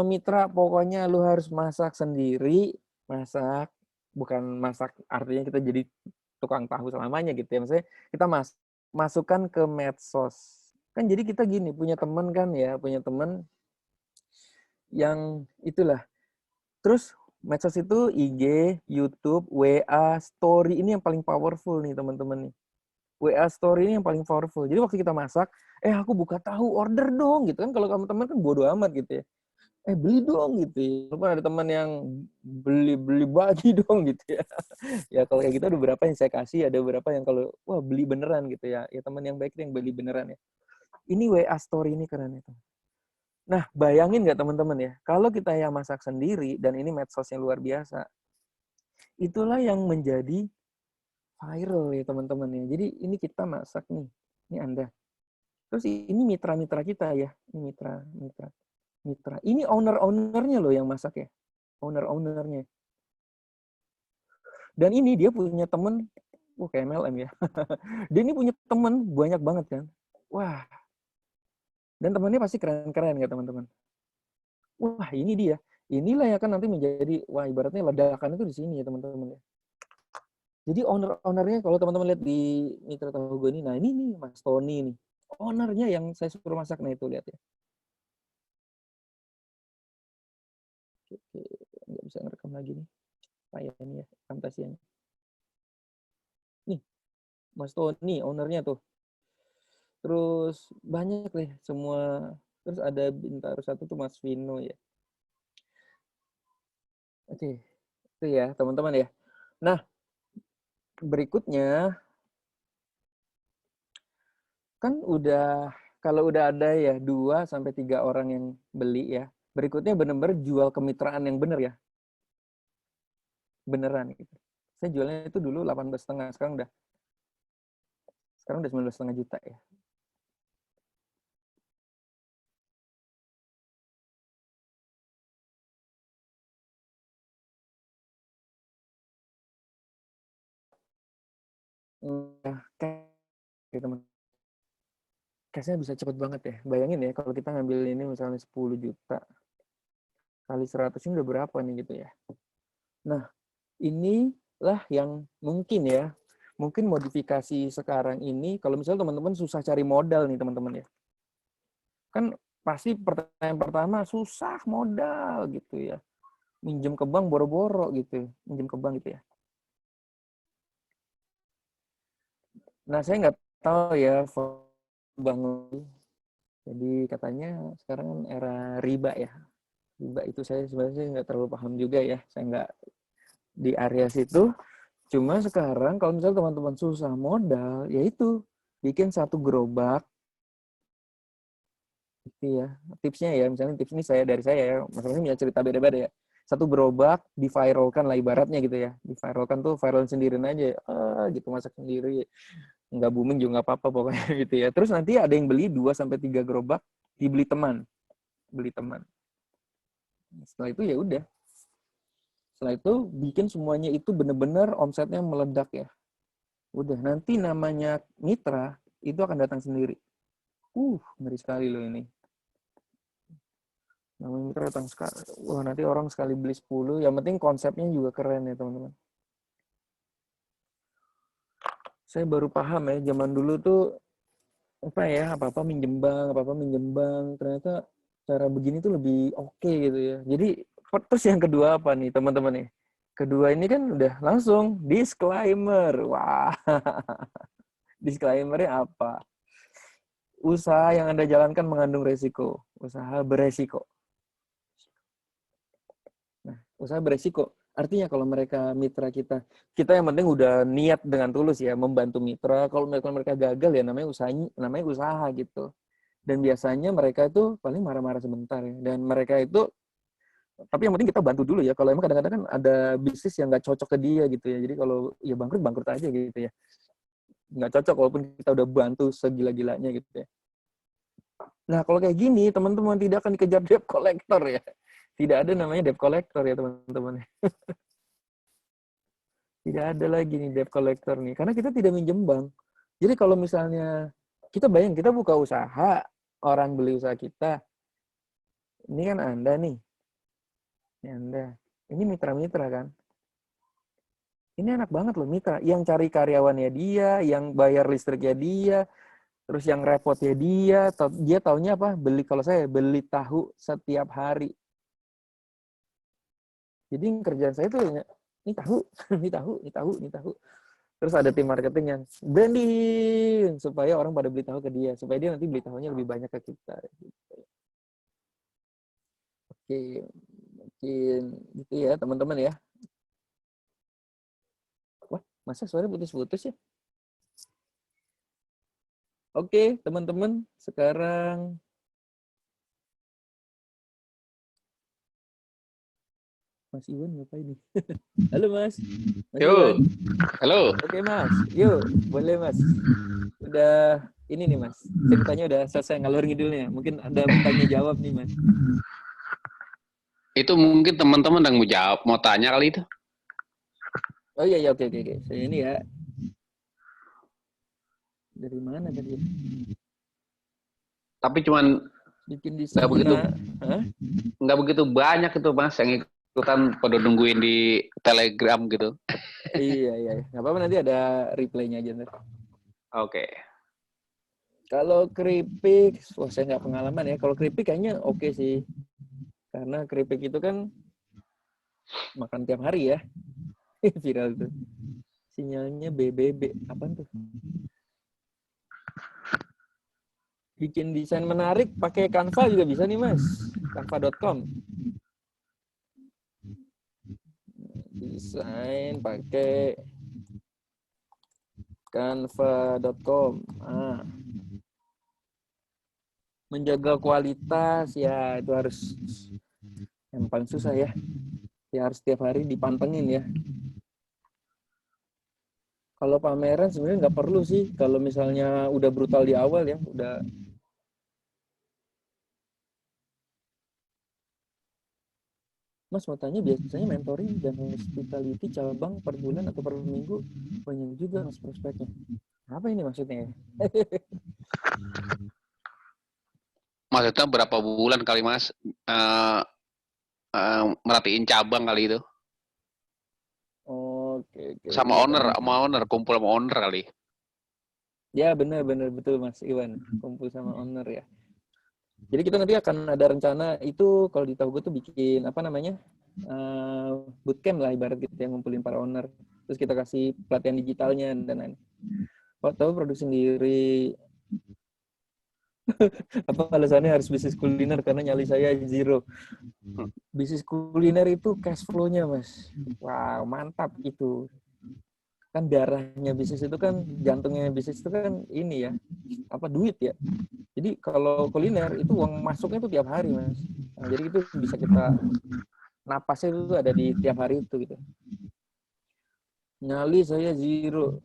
mitra pokoknya lu harus masak sendiri. Masak, bukan masak artinya kita jadi tukang tahu selamanya gitu ya. Maksudnya kita masukkan ke medsos. Kan jadi kita gini, punya teman kan ya, punya teman yang itulah. Terus medsos itu IG, YouTube, WA, Story. Ini yang paling powerful nih teman-teman nih. WA Story ini yang paling powerful. Jadi waktu kita masak, aku buka tahu, order dong gitu kan. Kalau kamu teman kan bodo amat gitu ya. Beli dong gitu ya. Walaupun ada teman yang beli bagi dong gitu ya. Ya kalau kayak gitu ada beberapa yang saya kasih, ada beberapa yang kalau wah beli beneran gitu ya. Ya teman yang baik itu yang beli beneran ya. Ini WA Story ini keren itu. Nah, bayangin nggak teman-teman ya, kalau kita yang masak sendiri dan ini medsos yang luar biasa, itulah yang menjadi viral ya teman-teman ya. Jadi ini kita masak nih, ini Anda. Terus ini mitra-mitra kita ya, ini mitra. Ini owner-ownernya loh yang masak ya, owner-ownernya. Dan ini dia punya temen, kayak MLM ya. Dia ini punya temen banyak banget kan. Wah, dan temannya pasti keren-keren ya teman-teman. Wah, ini dia. Inilah yang akan nanti menjadi, wah ibaratnya ledakan itu di sini ya teman-teman ya. Jadi owner-ownernya kalau teman-teman lihat di Mitra Tahu Gue ini, nah ini nih Mas Tony nih. Ownernya yang saya suruh masak, nah itu lihat ya. Oke, nggak bisa ngerekam lagi nih. Payah ini ya, fantasianya. Nih, Mas Tony, ownernya tuh. Terus banyak deh semua. Terus ada bintang satu tuh Mas Vino ya. Oke, itu ya teman-teman ya. Nah, berikutnya kan udah kalau udah ada ya 2-3 orang yang beli ya. Berikutnya benar-benar jual kemitraan yang benar ya. Beneran gitu. Saya jualnya itu dulu 18,5, sekarang udah 19,5 juta ya. Nah, teman. Cashnya bisa cepet banget ya. Bayangin ya kalau kita ngambil ini misalnya 10 juta kali 100 ini udah berapa nih gitu ya. Nah, inilah yang mungkin ya. Mungkin modifikasi sekarang ini kalau misalnya teman-teman susah cari modal nih teman-teman ya. Kan pasti pertanyaan pertama susah modal gitu ya. Minjem ke bank boro-boro gitu. Minjem ke bank gitu ya. Nah, saya nggak tahu ya Bang. Jadi katanya sekarang kan era riba ya. Riba itu saya sebenarnya nggak terlalu paham juga ya. Saya nggak di area situ. Cuma sekarang kalau misalnya teman-teman susah modal, yaitu bikin satu gerobak. Gitu ya. Tipsnya ya, misalnya tips ini dari saya ya. Masalahnya punya cerita beda-beda ya. Satu gerobak diviralkan lah ibaratnya gitu ya. Diviralkan tuh viral sendirian aja. Gitu masak sendiri. Nggak booming juga nggak apa-apa pokoknya gitu ya. Terus nanti ada yang beli 2-3 gerobak, dibeli teman. Beli teman. Setelah itu ya udah. Setelah itu bikin semuanya itu benar-benar omsetnya meledak ya. Udah, nanti namanya mitra itu akan datang sendiri. Ngeri sekali loh ini. Namanya mitra datang sekali. Wah, nanti orang sekali beli 10, yang penting konsepnya juga keren ya teman-teman. Saya baru paham ya, zaman dulu tuh apa-apa minjem bank, ternyata cara begini tuh lebih oke gitu ya. Jadi terus yang kedua apa nih teman-teman nih? Kedua ini kan udah langsung disclaimer. Wah, disclaimernya apa? Usaha yang Anda jalankan mengandung resiko. Usaha beresiko. Nah, usaha beresiko. Artinya kalau mereka mitra kita yang penting udah niat dengan tulus ya membantu mitra. Kalau mereka gagal ya namanya usaha gitu. Dan biasanya mereka itu paling marah-marah sebentar ya. Dan mereka itu, tapi yang penting kita bantu dulu ya. Kalau emang kadang-kadang kan ada bisnis yang nggak cocok ke dia gitu ya. Jadi kalau ya bangkrut aja gitu ya. Nggak cocok walaupun kita udah bantu segila-gilanya gitu ya. Nah kalau kayak gini teman-teman tidak akan dikejar debt collector ya. Tidak ada namanya debt collector ya teman-teman. Tidak ada lagi nih debt collector nih. Karena kita tidak minjem bank. Jadi kalau misalnya kita buka usaha, orang beli usaha kita. Ini kan Anda nih. Ini Anda. Ini mitra-mitra kan. Ini enak banget loh mitra. Yang cari karyawannya dia, yang bayar listriknya dia, terus yang repotnya dia. Dia taunya apa? Kalau saya beli tahu setiap hari. Jadi kerjaan saya tuh ini tahu, ini tahu. Terus ada tim marketing yang branding supaya orang pada beli tahu ke dia, supaya dia nanti beli tahunya lebih banyak ke kita. Oke, mungkin gitu ya teman-teman ya. Wah, masa suara putus-putus ya? Oke, teman-teman, sekarang Mas Iwan ngapain nih? Halo Mas. Yo. Halo. Oke Mas, yuk boleh Mas. Udah ini nih Mas, ceritanya udah selesai ngalor ngidulnya. Mungkin ada tanya jawab nih Mas. Itu mungkin teman-teman yang mau tanya kali itu. Oh iya oke. Saya ini ya. Dari mana tadi? Tapi cuman bikin desain nggak begitu banyak itu Mas yang ikutan pada nungguin di Telegram gitu. Iya. Nggak apa-apa, nanti ada replaynya aja. Oke. Kalau keripik, wah saya nggak pengalaman ya. Kalau keripik kayaknya oke sih. Karena keripik itu kan makan tiap hari ya. Viral tuh. Sinyalnya BBB. Apaan tuh? Bikin desain menarik pakai Canva juga bisa nih Mas. Canva.com. Desain pakai Canva.com. Menjaga kualitas ya itu harus yang paling susah ya. Ya harus setiap hari dipantengin ya. Kalau pameran sebenarnya nggak perlu sih. Kalau misalnya udah brutal di awal ya, udah. Mas mau tanya, biasanya mentoring dan hospitality cabang per bulan atau per minggu banyak juga Mas prospeknya. Apa ini maksudnya? Maksudnya berapa bulan kali Mas merhatiin cabang kali itu? Oke. Sama owner, kumpul sama owner kali. Ya benar betul Mas Iwan, kumpul sama owner ya. Jadi kita nanti akan ada rencana itu kalau di Togo tuh bikin apa namanya bootcamp lah ibarat gitu yang ngumpulin para owner. Terus kita kasih pelatihan digitalnya dan lain. Tahu produksi sendiri. Apa alasannya harus bisnis kuliner karena nyali saya zero. Bisnis kuliner itu cash flow-nya Mas. Wow mantap itu. Kan darahnya bisnis itu kan, jantungnya bisnis itu kan ini ya, apa duit ya. Jadi kalau kuliner itu uang masuknya itu tiap hari Mas. Nah, jadi itu bisa kita napasnya itu ada di tiap hari itu gitu. Nyali saya zero.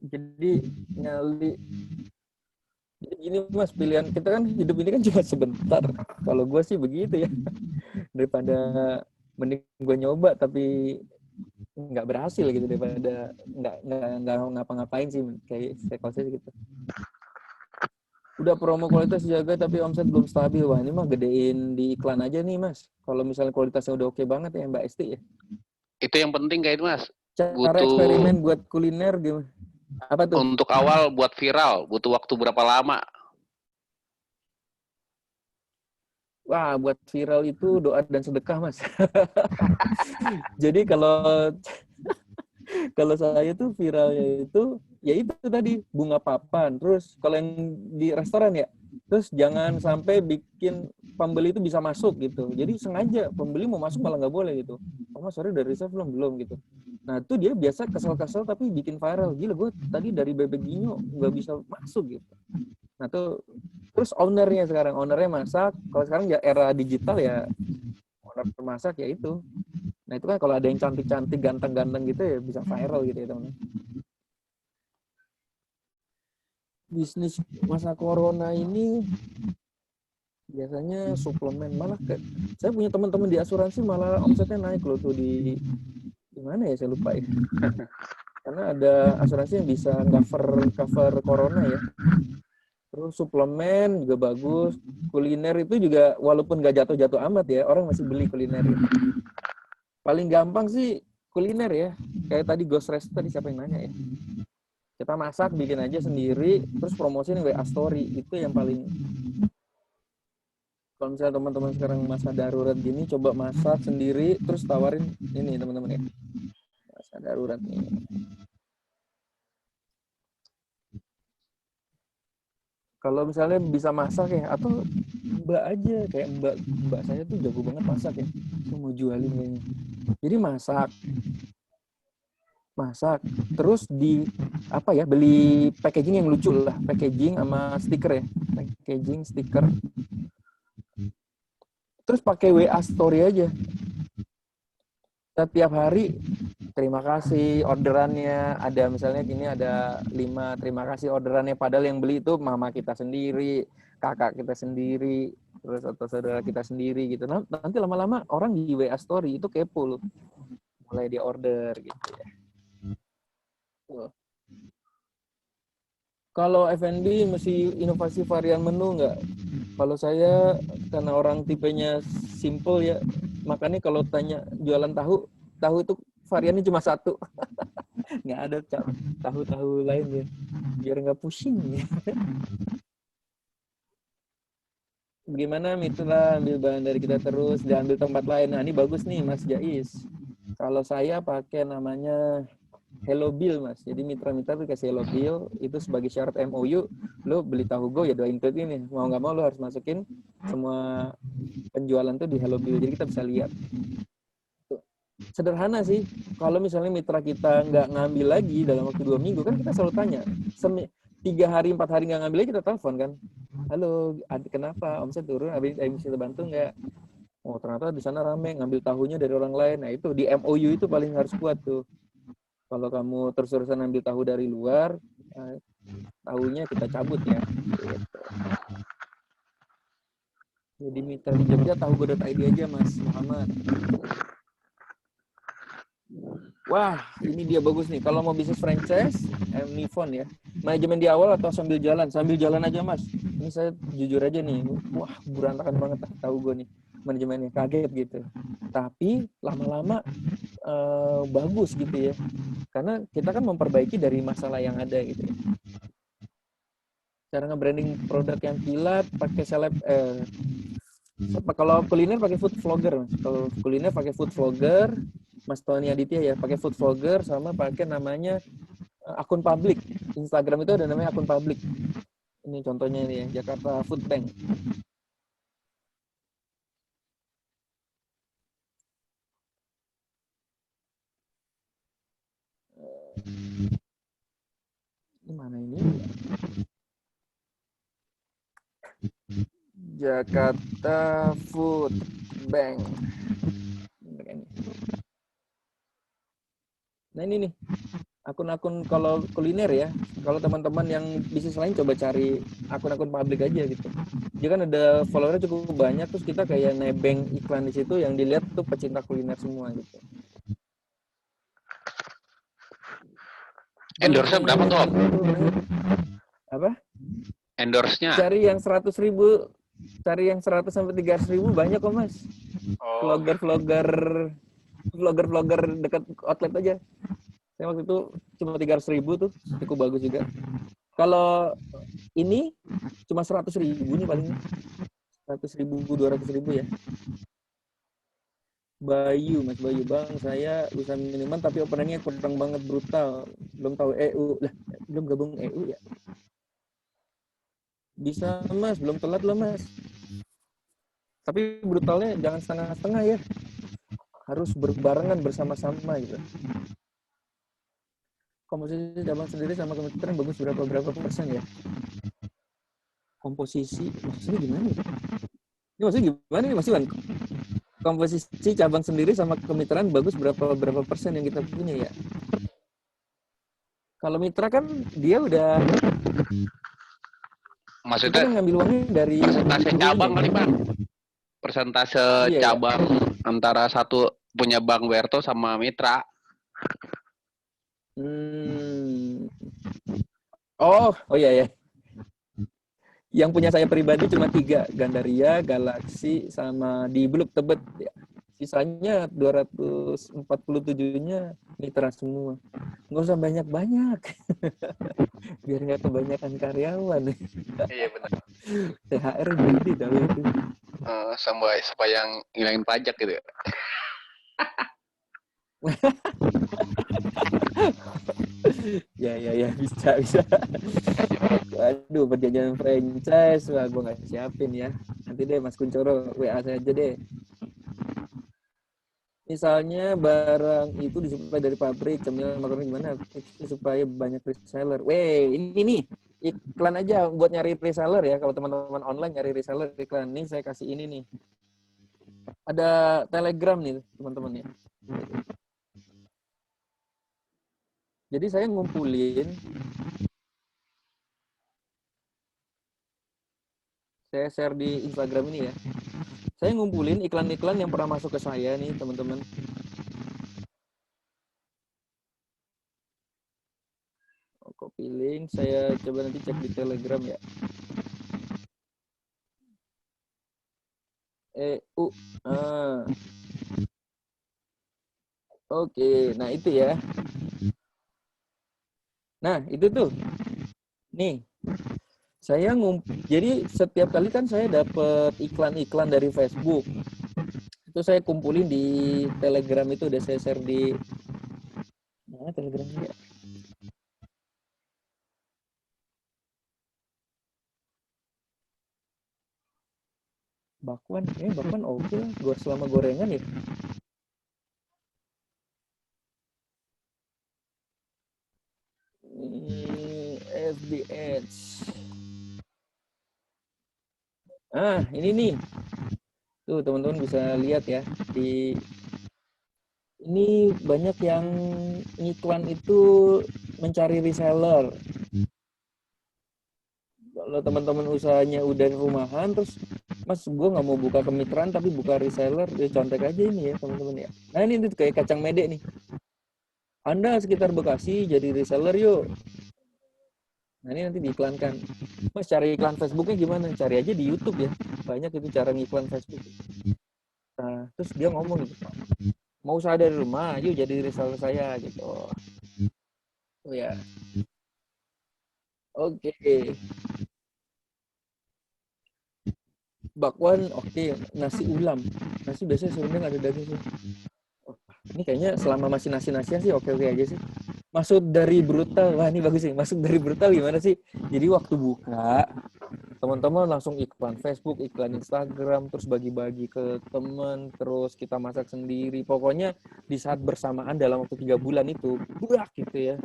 Jadi nyali. Jadi gini Mas, pilihan kita kan hidup ini kan cuma sebentar. Kalau gue sih begitu ya. Daripada mending gue nyoba tapi nggak berhasil gitu daripada nggak ngapa-ngapain sih kayak saya gitu. Udah promo kualitas jaga tapi omset belum stabil. Wah ini mah gedein di iklan aja nih Mas. Kalau misalnya kualitasnya udah oke banget ya Mbak Esti ya. Itu yang penting kayak itu Mas. Cara eksperimen buat kuliner gimana? Apa tuh? Untuk awal buat viral butuh waktu berapa lama? Wah, buat viral itu doa dan sedekah, Mas. Jadi kalau saya tuh viralnya itu ya itu tadi bunga papan. Terus kalau yang di restoran ya Terus jangan sampai bikin pembeli itu bisa masuk gitu. Jadi sengaja pembeli mau masuk malah nggak boleh gitu. Oh mas, sorry udah reserve belum gitu. Nah itu dia biasa kesel-kesel tapi bikin viral. Gila gue tadi dari Bebek Ginyo nggak bisa masuk gitu. Nah tuh terus ownernya masak. Kalau sekarang ya era digital ya owner masak ya itu. Nah itu kan kalau ada yang cantik-cantik, ganteng-ganteng gitu ya bisa viral gitu ya teman. Bisnis masa corona ini biasanya suplemen malah saya punya teman-teman di asuransi malah omsetnya naik loh tuh di mana ya saya lupa ya. Karena ada asuransi yang bisa cover corona ya. Terus suplemen juga bagus. Kuliner itu juga walaupun nggak jatuh-jatuh amat ya, orang masih beli kuliner itu. Paling gampang sih kuliner ya. Kayak tadi Ghost Rest tadi siapa yang nanya ya. Kita masak, bikin aja sendiri, terus promosiin WA Story. Itu yang paling... Kalau misalnya teman-teman sekarang masa darurat gini, coba masak sendiri, terus tawarin ini teman-teman ya. Masa darurat nih. Kalau misalnya bisa masak ya, atau mbak aja, kayak mbak saya tuh jago banget masak ya. Saya mau jualin kayaknya. Jadi masak, terus di apa ya, beli packaging yang lucu lah, packaging sama stiker ya, packaging stiker, terus pakai WA Story aja. Setiap hari terima kasih orderannya, ada misalnya gini ada 5 terima kasih orderannya, padahal yang beli itu mama kita sendiri, kakak kita sendiri, terus atau saudara kita sendiri gitu. Nah, nanti lama-lama orang di WA Story itu kepo loh, mulai dia order gitu ya. Kalau F&B mesti inovasi varian menu nggak? Kalau saya karena orang tipenya simple ya, makanya kalau tanya jualan tahu itu variannya cuma satu. Nggak ada tahu lain ya, biar nggak pusing ya. Bagaimana Mitra ambil bahan dari kita terus diambil tempat lain. Nah ini bagus nih Mas Jais. Kalau saya pakai namanya Hello Bill Mas. Jadi mitra-mitra tuh kasih Hello Bill, itu sebagai syarat MOU, lo beli tahu go ya doain include ini. Mau nggak mau lo harus masukin semua penjualan tuh di Hello Bill. Jadi kita bisa lihat. Sederhana sih. Kalau misalnya mitra kita nggak ngambil lagi dalam waktu 2 minggu, kan kita selalu tanya. 3 hari, 4 hari nggak ngambil lagi, kita telepon kan. Halo, kenapa? Omset turun, bisa bantu nggak? Oh, ternyata di sana rame, ngambil tahunya dari orang lain. Nah, itu di MOU itu paling harus kuat tuh. Kalau kamu terus-terusan ambil tahu dari luar, tahunya kita cabut ya. Gitu. Jadi mitra di Jogja tahugo.id aja Mas Muhammad. Wah, ini dia bagus nih. Kalau mau bisnis franchise, Nifon ya. Manajemen di awal atau sambil jalan? Sambil jalan aja Mas. Ini saya jujur aja nih. Wah, berantakan banget tahu gue nih. Manajemennya kaget gitu. Tapi lama-lama bagus gitu ya. Karena kita kan memperbaiki dari masalah yang ada gitu ya. Cara nge-branding produk yang kilat pakai kalau kuliner pakai food vlogger Mas. Kalau kuliner pakai food vlogger, Mas Tony Aditya ya pakai food vlogger, sama pakai namanya akun publik. Instagram itu ada namanya akun publik. Ini contohnya ini ya, Jakarta Food Bank. Ini mana ini? Jakarta Food Bank. Nah ini nih, akun-akun kalau kuliner ya. Kalau teman-teman yang bisnis lain coba cari akun-akun publik aja gitu. Dia kan ada followernya cukup banyak, terus kita kayak nebeng iklan di situ yang dilihat tuh pecinta kuliner semua gitu. Endorse-nya berapa tuh? Apa? Endorse-nya? Cari yang 100.000, cari yang 100 sampai 300.000 banyak kok Mas. Vlogger dekat outlet aja. Saya waktu itu cuma 300.000 tuh, cukup bagus juga. Kalau ini cuma 100.000 nih paling, 100.000, 200.000 ya. Mas Bayu bang, saya usaha minuman tapi openingnya kurang banget, brutal. Belum tahu EU lah, belum gabung EU ya. Bisa Mas, belum telat loh Mas. Tapi brutalnya jangan setengah-setengah ya. Harus berbarengan bersama-sama gitu. Komposisi cabang sendiri sama kemitraan bagus berapa persen ya? Komposisi maksudnya gimana ya? Ini maksudnya gimana nih Mas Iwan? Komposisi cabang sendiri sama kemitraan bagus berapa persen yang kita punya ya? Kalau mitra kan dia udah kita Maksudnya kan ngambil uangnya dari persentase cabang kali ya. Bang. Persentase Iya, cabang ya. antara satu punya Bang Berto sama mitra. Oh iya ya. Yang punya saya pribadi cuma 3, Gandaria, Galaxy, sama di Blue Tebet. Ya. Sisanya 247-nya mitra semua. Nggak usah banyak-banyak. Biar nggak kebanyakan karyawan. Iya benar. THR gede tahu itu. Supaya ngilangin pajak gitu ya. Ya, bisa. Waduh, perjanjian franchise, wah gue nggak siapin ya. Nanti deh Mas Kuncoro, WA saya aja deh. Misalnya barang itu disuplai dari pabrik, cemilan makanan gimana supaya banyak reseller. Weh, ini nih iklan aja buat nyari reseller ya. Kalau teman-teman online nyari reseller iklan nih, saya kasih ini nih. Ada Telegram nih teman-teman ya. Jadi saya ngumpulin, saya share di Instagram ini ya. Saya ngumpulin iklan-iklan yang pernah masuk ke saya nih teman-teman. Copy link, saya coba nanti cek di Telegram ya. Oke, nah itu ya. Nah, itu tuh. Nih, jadi setiap kali kan saya dapat iklan-iklan dari Facebook. Itu saya kumpulin di Telegram, itu udah saya share di mana Telegramnya ya? Bakwan oke lah, selama gorengan ya. FBH. Ini nih. Tuh teman-teman bisa lihat ya di ini banyak yang ngiklan itu mencari reseller. Kalau teman-teman usahanya udah rumahan terus Mas gue nggak mau buka kemitraan tapi buka reseller, ya contek aja ini ya teman-teman ya. Nah ini tuh kayak kacang mede nih. Anda sekitar Bekasi jadi reseller yuk. Nah ini nanti diiklankan. Mas cari iklan Facebooknya gimana? Cari aja di YouTube ya. Banyak itu cara ngiklan Facebook. Nah terus dia ngomong gitu, mau usaha dari rumah, yuk jadi reseller saya gitu. Oh ya. Oke. Bakwan oke. Nasi ulam. Nasi biasanya sebenarnya nggak ada daging sih. Ini kayaknya selama masih nasi-nasian sih oke-oke aja sih. Masuk dari brutal, wah ini bagus sih. Masuk dari brutal gimana sih? Jadi waktu buka, teman-teman langsung iklan Facebook, iklan Instagram, terus bagi-bagi ke teman, terus kita masak sendiri. Pokoknya di saat bersamaan dalam waktu 3 bulan itu, buak gitu ya.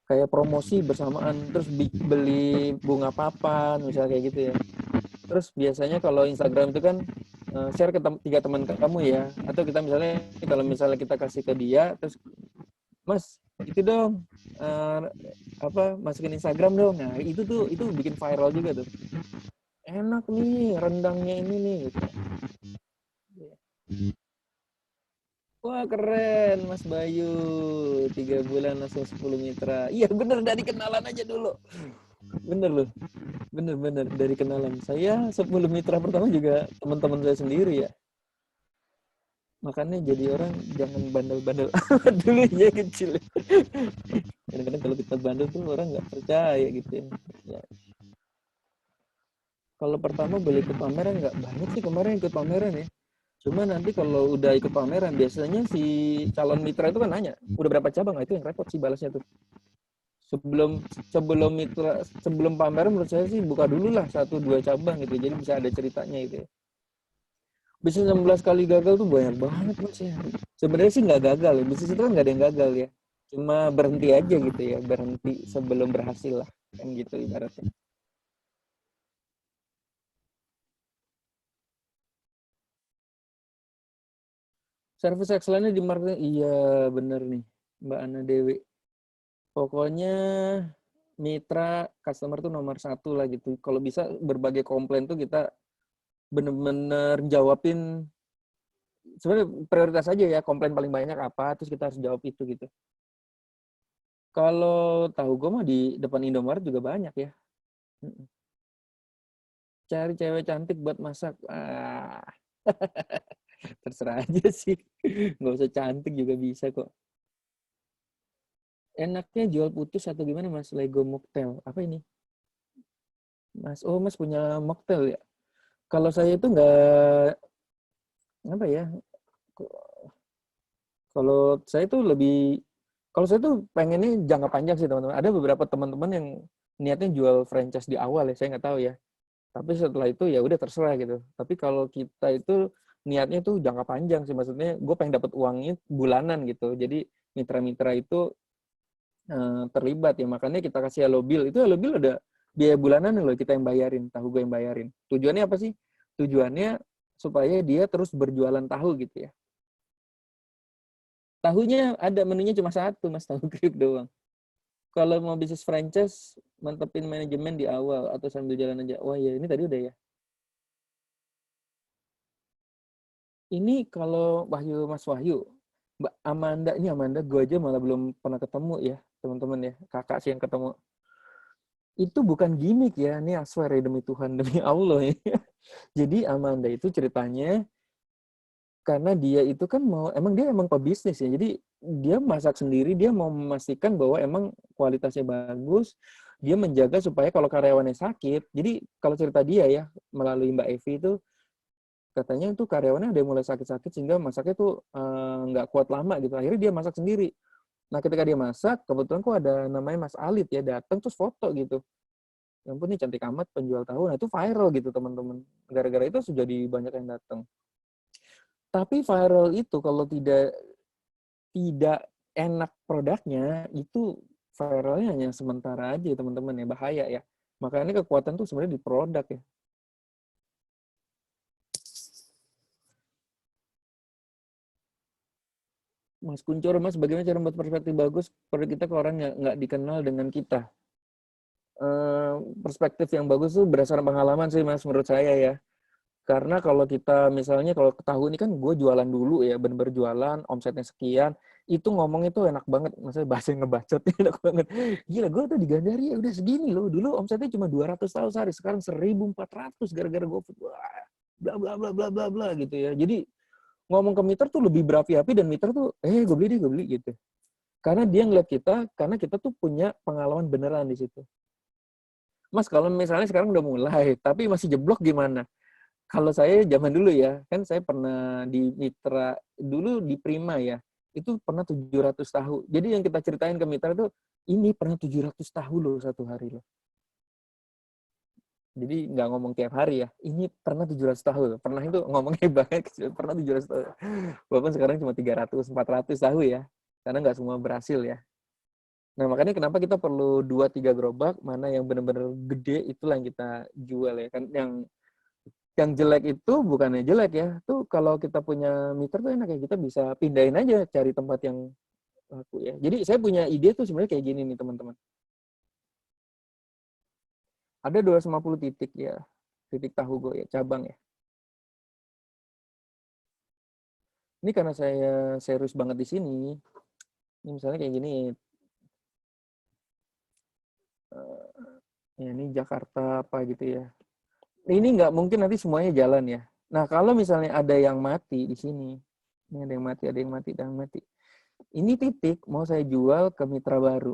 Kayak promosi bersamaan, terus beli bunga papan, misalnya kayak gitu ya. Terus biasanya kalau Instagram itu kan share ke 3 teman kamu ya, atau kita misalnya kalau misalnya kita kasih ke dia, terus Mas itu dong masukin Instagram dong. Nah itu bikin viral juga tuh. Enak nih rendangnya ini nih gitu. Wah keren Mas Bayu, 3 bulan langsung 10 mitra. Iya bener, dari kenalan aja dulu. Bener loh, bener dari kenalan. Saya 10 mitra pertama juga teman-teman saya sendiri ya. Makanya jadi orang jangan bandel-bandel dulu ya kecil. Kadang-kadang kalau kita bandel tuh orang nggak percaya gitu ya. Kalau pertama boleh ikut pameran nggak banyak sih kemarin ikut pameran ya. Cuma nanti kalau udah ikut pameran biasanya si calon mitra itu kan nanya udah berapa cabang, itu yang repot sih balasnya tuh. Sebelum mitra, sebelum pameran menurut saya sih buka dulu lah 1-2 cabang gitu. Jadi bisa ada ceritanya gitu ya. Bisnis 16 kali gagal tuh banyak banget Mas ya. Sebenarnya sih nggak gagal ya. Bisnis itu kan nggak ada yang gagal ya. Cuma berhenti aja gitu ya. Berhenti sebelum berhasil lah. Kan gitu ibaratnya. Service excellence di marketing, iya bener nih Mbak Ana Dewi. Pokoknya mitra customer tuh nomor 1 lah gitu. Kalau bisa berbagai komplain tuh kita bener-bener jawabin. Sebenarnya prioritas aja ya, komplain paling banyak apa, terus kita harus jawab itu gitu. Kalau tahu gue mah di depan Indomaret juga banyak ya. Cari cewek cantik buat masak. Terserah aja sih. Nggak usah cantik juga bisa kok. Enaknya jual putus atau gimana Mas? Lego mocktail. Apa ini? Mas, oh Mas punya mocktail ya? Kalau saya itu nggak, apa ya, kalau saya tuh lebih, kalau saya tuh pengennya jangka panjang sih teman-teman. Ada beberapa teman-teman yang niatnya jual franchise di awal ya, saya nggak tahu ya. Tapi setelah itu ya udah terserah gitu. Tapi kalau kita itu niatnya tuh jangka panjang sih, maksudnya gue pengen dapat uangnya bulanan gitu. Jadi mitra-mitra itu terlibat ya, makanya kita kasih Hello Bill. Itu Hello Bill ada biaya bulanan loh, kita yang bayarin, tahu gue yang bayarin. Tujuannya apa sih? Tujuannya supaya dia terus berjualan tahu gitu ya. Tahunya ada, menunya cuma satu Mas, tahu kriuk doang. Kalau mau bisnis franchise, mantepin manajemen di awal atau sambil jalan aja. Wah ya, ini tadi udah ya. Ini kalau Mas Wahyu, Mbak Amanda, ini Amanda gue aja malah belum pernah ketemu ya, teman-teman ya. Kakak sih yang ketemu. Itu bukan gimmick ya, ini I swear ya, demi Tuhan, demi Allah ya. Jadi Amanda itu ceritanya karena dia itu kan dia emang pebisnis ya. Jadi dia masak sendiri, dia mau memastikan bahwa emang kualitasnya bagus. Dia menjaga supaya kalau karyawannya sakit. Jadi kalau cerita dia ya melalui Mbak Evi itu katanya itu karyawannya ada yang mulai sakit-sakit sehingga masaknya tuh nggak kuat lama gitu. Akhirnya dia masak sendiri. Nah ketika dia masak, kebetulan kok ada namanya Mas Alit ya datang terus foto gitu. Ya ampun nih cantik amat penjual tahu. Nah itu viral gitu teman-teman. Gara-gara itu sudah banyak yang datang. Tapi viral itu kalau tidak enak produknya, itu viralnya hanya sementara aja teman-teman ya, bahaya ya. Makanya kekuatan tuh sebenarnya di produk ya. Mas Kuncoro, Mas, bagaimana cara membuat perspektif bagus produk kita ke orang yang nggak dikenal dengan kita? Perspektif yang bagus tuh berdasarkan pengalaman sih, Mas, menurut saya ya. Karena kalau kita misalnya kalau ketahui ini kan gue jualan dulu ya, bener-bener jualan, omsetnya sekian, itu ngomong itu enak banget, maksudnya bahasa ngebacot enak banget. Gila, gue tuh di Gandaria ya udah segini loh, dulu omsetnya cuma 200 tahun sehari, sekarang 1.400 gara-gara GoFood. Wah, bla bla bla bla bla bla gitu ya. Jadi ngomong ke mitra tuh lebih berapi-api dan mitra tuh, gue beli deh, gue beli gitu. Karena dia ngeliat kita, karena kita tuh punya pengalaman beneran di situ. Mas, kalau misalnya sekarang udah mulai, tapi masih jeblok gimana? Kalau saya zaman dulu ya, kan saya pernah di mitra, dulu di Prima ya, itu pernah 700 tahu. Jadi yang kita ceritain ke mitra itu, ini pernah 700 tahu loh satu hari loh. Jadi nggak ngomong tiap hari ya, ini pernah 700 tahu loh. Pernah itu ngomongnya banget, pernah 700 tahu. Walaupun sekarang cuma 300, 400 tahu ya, karena nggak semua berhasil ya. Nah makanya kenapa kita perlu 2-3 gerobak, mana yang benar-benar gede, itulah yang kita jual ya. Kan yang jelek itu bukannya jelek ya, tuh kalau kita punya meter tuh enak ya, kita bisa pindahin aja cari tempat yang laku ya. Jadi saya punya ide tuh sebenarnya kayak gini nih teman-teman. Ada 250 titik ya, titik tahu go ya, cabang ya. Ini karena saya serius banget di sini, ini misalnya kayak gini, ya ini Jakarta apa gitu ya. Ini nggak mungkin nanti semuanya jalan ya. Nah kalau misalnya ada yang mati di sini, ini ada yang mati, ada yang mati, ada yang mati. Ini titik mau saya jual ke mitra baru.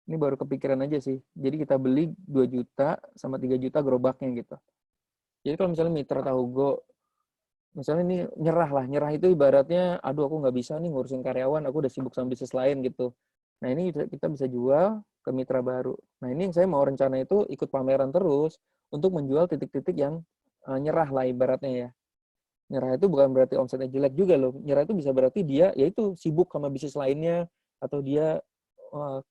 Ini baru kepikiran aja sih. Jadi kita beli 2 juta sama 3 juta gerobaknya gitu. Jadi kalau misalnya mitra tahu go Misalnya nih nyerah itu ibaratnya, aduh aku nggak bisa nih ngurusin karyawan, aku udah sibuk sama bisnis lain gitu. Nah ini kita bisa jual ke mitra baru. Nah ini yang saya mau rencana itu ikut pameran terus untuk menjual titik-titik yang nyerah lah ibaratnya ya. Nyerah itu bukan berarti omsetnya jelek juga loh. Nyerah itu bisa berarti dia yaitu sibuk sama bisnis lainnya, atau dia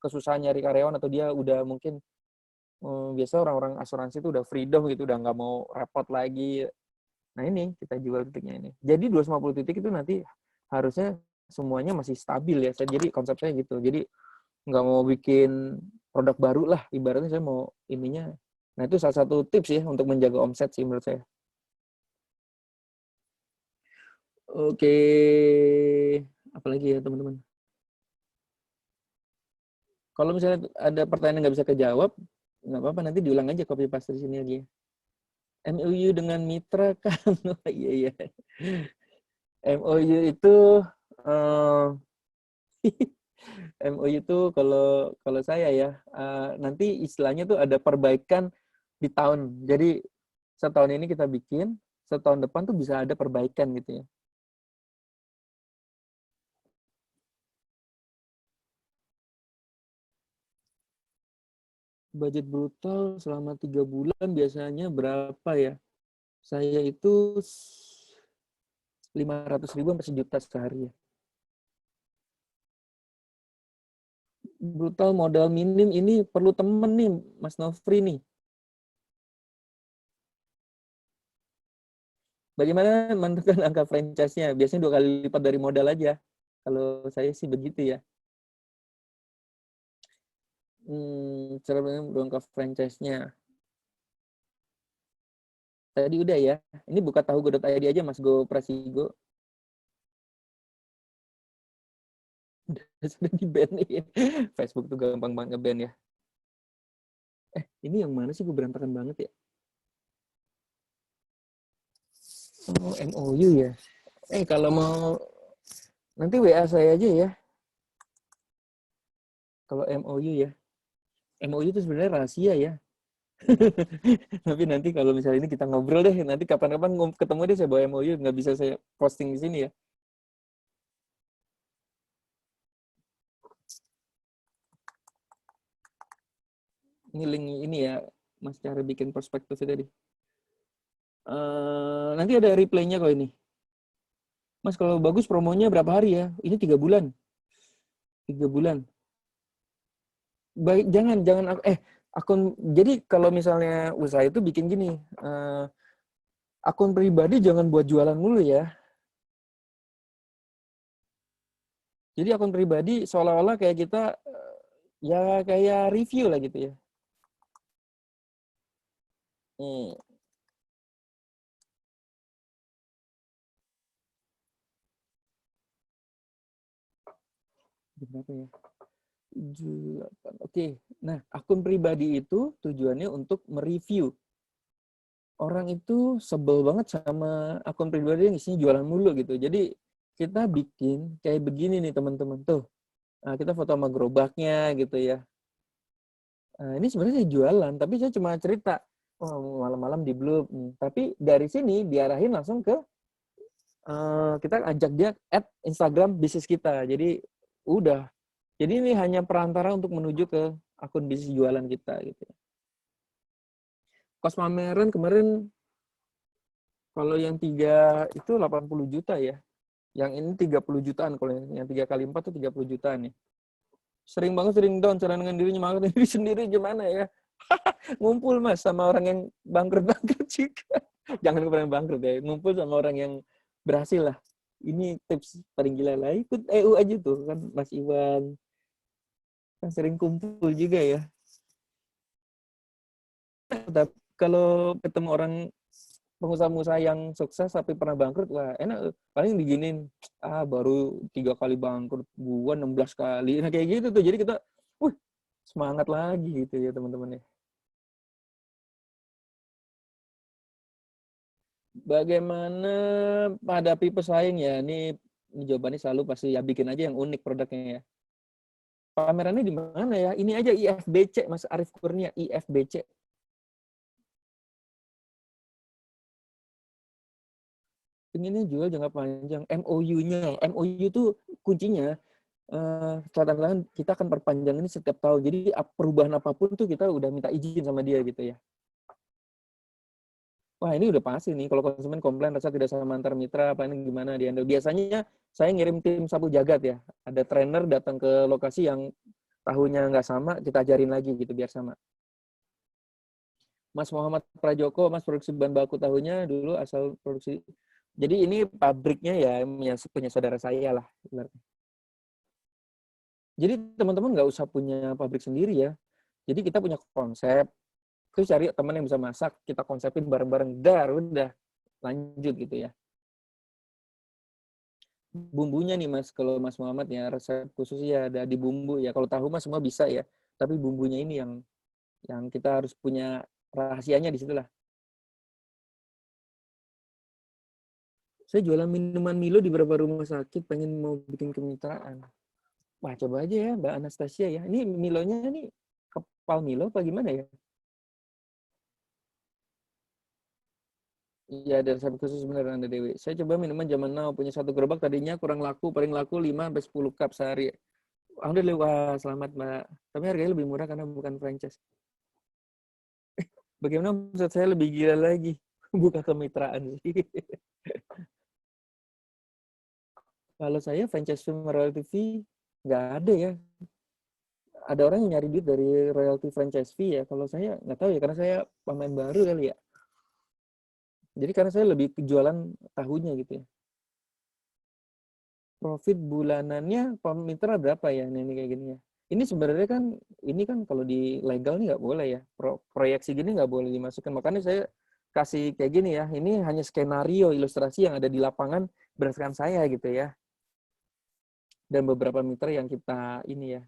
kesusahan nyari karyawan, atau dia udah mungkin biasa orang-orang asuransi itu udah freedom gitu, udah nggak mau repot lagi. Nah ini kita jual titiknya ini. Jadi 250 titik itu nanti harusnya semuanya masih stabil ya. Jadi konsep saya gitu. Jadi nggak mau bikin produk baru lah. Ibaratnya saya mau ininya. Nah itu salah satu tips ya untuk menjaga omset sih menurut saya. Oke. Apalagi ya teman-teman. Kalau misalnya ada pertanyaan yang nggak bisa kejawab, nggak apa-apa, nanti diulang aja copy paste di sini lagi. MOU dengan mitra kan? Iya, iya. MOU itu MOU itu kalau kalau saya ya nanti istilahnya tuh ada perbaikan di tahun. Jadi setahun ini kita bikin, setahun depan tuh bisa ada perbaikan gitu ya. Budget brutal selama 3 bulan biasanya berapa ya? Saya itu 500.000 sampai 1 juta sehari ya. Brutal modal minim ini perlu temen nih, Mas Nofri nih. Bagaimana menentukan angka franchise-nya? Biasanya 2 kali lipat dari modal aja. Kalau saya sih begitu ya. Cara angka franchise-nya. Tadi udah ya. Ini buka tahugo.id aja Mas Go Prasigo. Sudah di-ban nih. Facebook tuh gampang banget nge-ban ya. Ini yang mana sih, gue berantakan banget ya. Oh, MOU ya. Kalau mau nanti WA saya aja ya. Kalau MOU ya. MOU itu sebenarnya rahasia ya. Tapi nanti kalau misalnya ini kita ngobrol deh, nanti kapan-kapan ketemu deh saya bawa MOU, nggak bisa saya posting di sini ya. Ini link ini ya, Mas, cara bikin perspektif tadi. Nanti ada replaynya kok ini. Mas, kalau bagus promonya berapa hari ya? Ini 3 bulan. 3 bulan. Baik, jangan akun. Jadi kalau misalnya usaha itu bikin gini, akun pribadi jangan buat jualan mulu ya. Jadi akun pribadi seolah-olah kayak kita ya kayak review lah gitu ya. Berapa ya? 78. Oke. Nah, akun pribadi itu tujuannya untuk mereview. Orang itu sebel banget sama akun pribadi yang isinya jualan mulu gitu. Jadi kita bikin kayak begini nih teman-teman tuh. Nah, kita foto sama gerobaknya gitu ya. Nah, ini sebenarnya saya jualan, tapi saya cuma cerita. Oh, malam-malam di blog. Tapi dari sini diarahin langsung ke kita ajak dia add Instagram bisnis kita. Jadi udah. Jadi ini hanya perantara untuk menuju ke akun bisnis jualan kita gitu. Kos pameran kemarin kalau yang 3 itu 80 juta ya. Yang ini 30 jutaan, kalau yang 3 kali 4 tuh 30 jutaan ya. Sering banget sering down, cara dengan dirinya makan diri sendiri gimana ya. Ngumpul Mas sama orang yang bangkrut-bangkrut juga. Jangan orang yang bangkrut ya, ngumpul sama orang yang berhasil lah. Ini tips paling gila lah. Ikut EU aja tuh kan Mas Iwan. Kan sering kumpul juga ya. Tapi kalau ketemu orang pengusaha-pengusaha yang sukses tapi pernah bangkrut, wah enak. Paling diginin, baru 3 kali bangkrut, gua 16 kali. Nah kayak gitu tuh. Jadi kita, semangat lagi gitu ya teman-teman ya. Bagaimana menghadapi pesaing ya? Ini jawabannya selalu pasti ya bikin aja yang unik produknya ya. Pamerannya di mana ya? Ini aja IFBC, Mas Arief Kurnia, IFBC. Pengennya jual jangka panjang. MOU-nya. MOU tuh kuncinya. Katakanlah kita akan perpanjang ini setiap tahun. Jadi perubahan apapun tuh kita udah minta izin sama dia gitu ya. Wah ini udah pasti nih, kalau konsumen komplain rasa tidak sama antar mitra, apa ini gimana dihandle. Biasanya saya ngirim tim sapu jagat ya. Ada trainer datang ke lokasi yang tahunnya nggak sama, kita ajarin lagi gitu biar sama. Mas Muhammad Prajoko, Mas produksi bahan baku tahunya dulu asal produksi. Jadi ini pabriknya ya punya saudara saya lah. Jadi teman-teman nggak usah punya pabrik sendiri ya. Jadi kita punya konsep, terus cari teman yang bisa masak, kita konsepin bareng-bareng, udah lanjut gitu ya. Bumbunya nih Mas, kalau Mas Muhammad ya resep khususnya ada di bumbu ya. Kalau tahu Mas semua bisa ya, tapi bumbunya ini yang kita harus punya rahasianya di situlah. Saya jualan minuman Milo di beberapa rumah sakit, pengen mau bikin kemitraan. Wah, coba aja ya Mbak Anastasia ya. Ini Milonya nih kepal Milo apa gimana ya? Iya, ada resep khusus beneran Anda Dewi. Saya coba minuman zaman now, punya satu gerobak tadinya kurang laku, paling laku 5-10 cup sehari. Alhamdulillah, wah selamat Mbak. Tapi harganya lebih murah karena bukan franchise. Bagaimana menurut saya lebih gila lagi? Buka kemitraan sih. Kalau saya franchise film royalty fee, nggak ada ya. Ada orang yang nyari duit dari royalty franchise fee ya. Kalau saya nggak tahu ya, karena saya pemain baru kali ya. Jadi karena saya lebih jualan tahunya gitu ya. Profit bulanannya mitra berapa ya? Nah, ini kayak gini ya. Ini sebenarnya kan, ini kan kalau di legal nih nggak boleh ya. Proyeksi gini nggak boleh dimasukkan. Makanya saya kasih kayak gini ya. Ini hanya skenario ilustrasi yang ada di lapangan berdasarkan saya gitu ya. Dan beberapa mitra yang kita ini ya.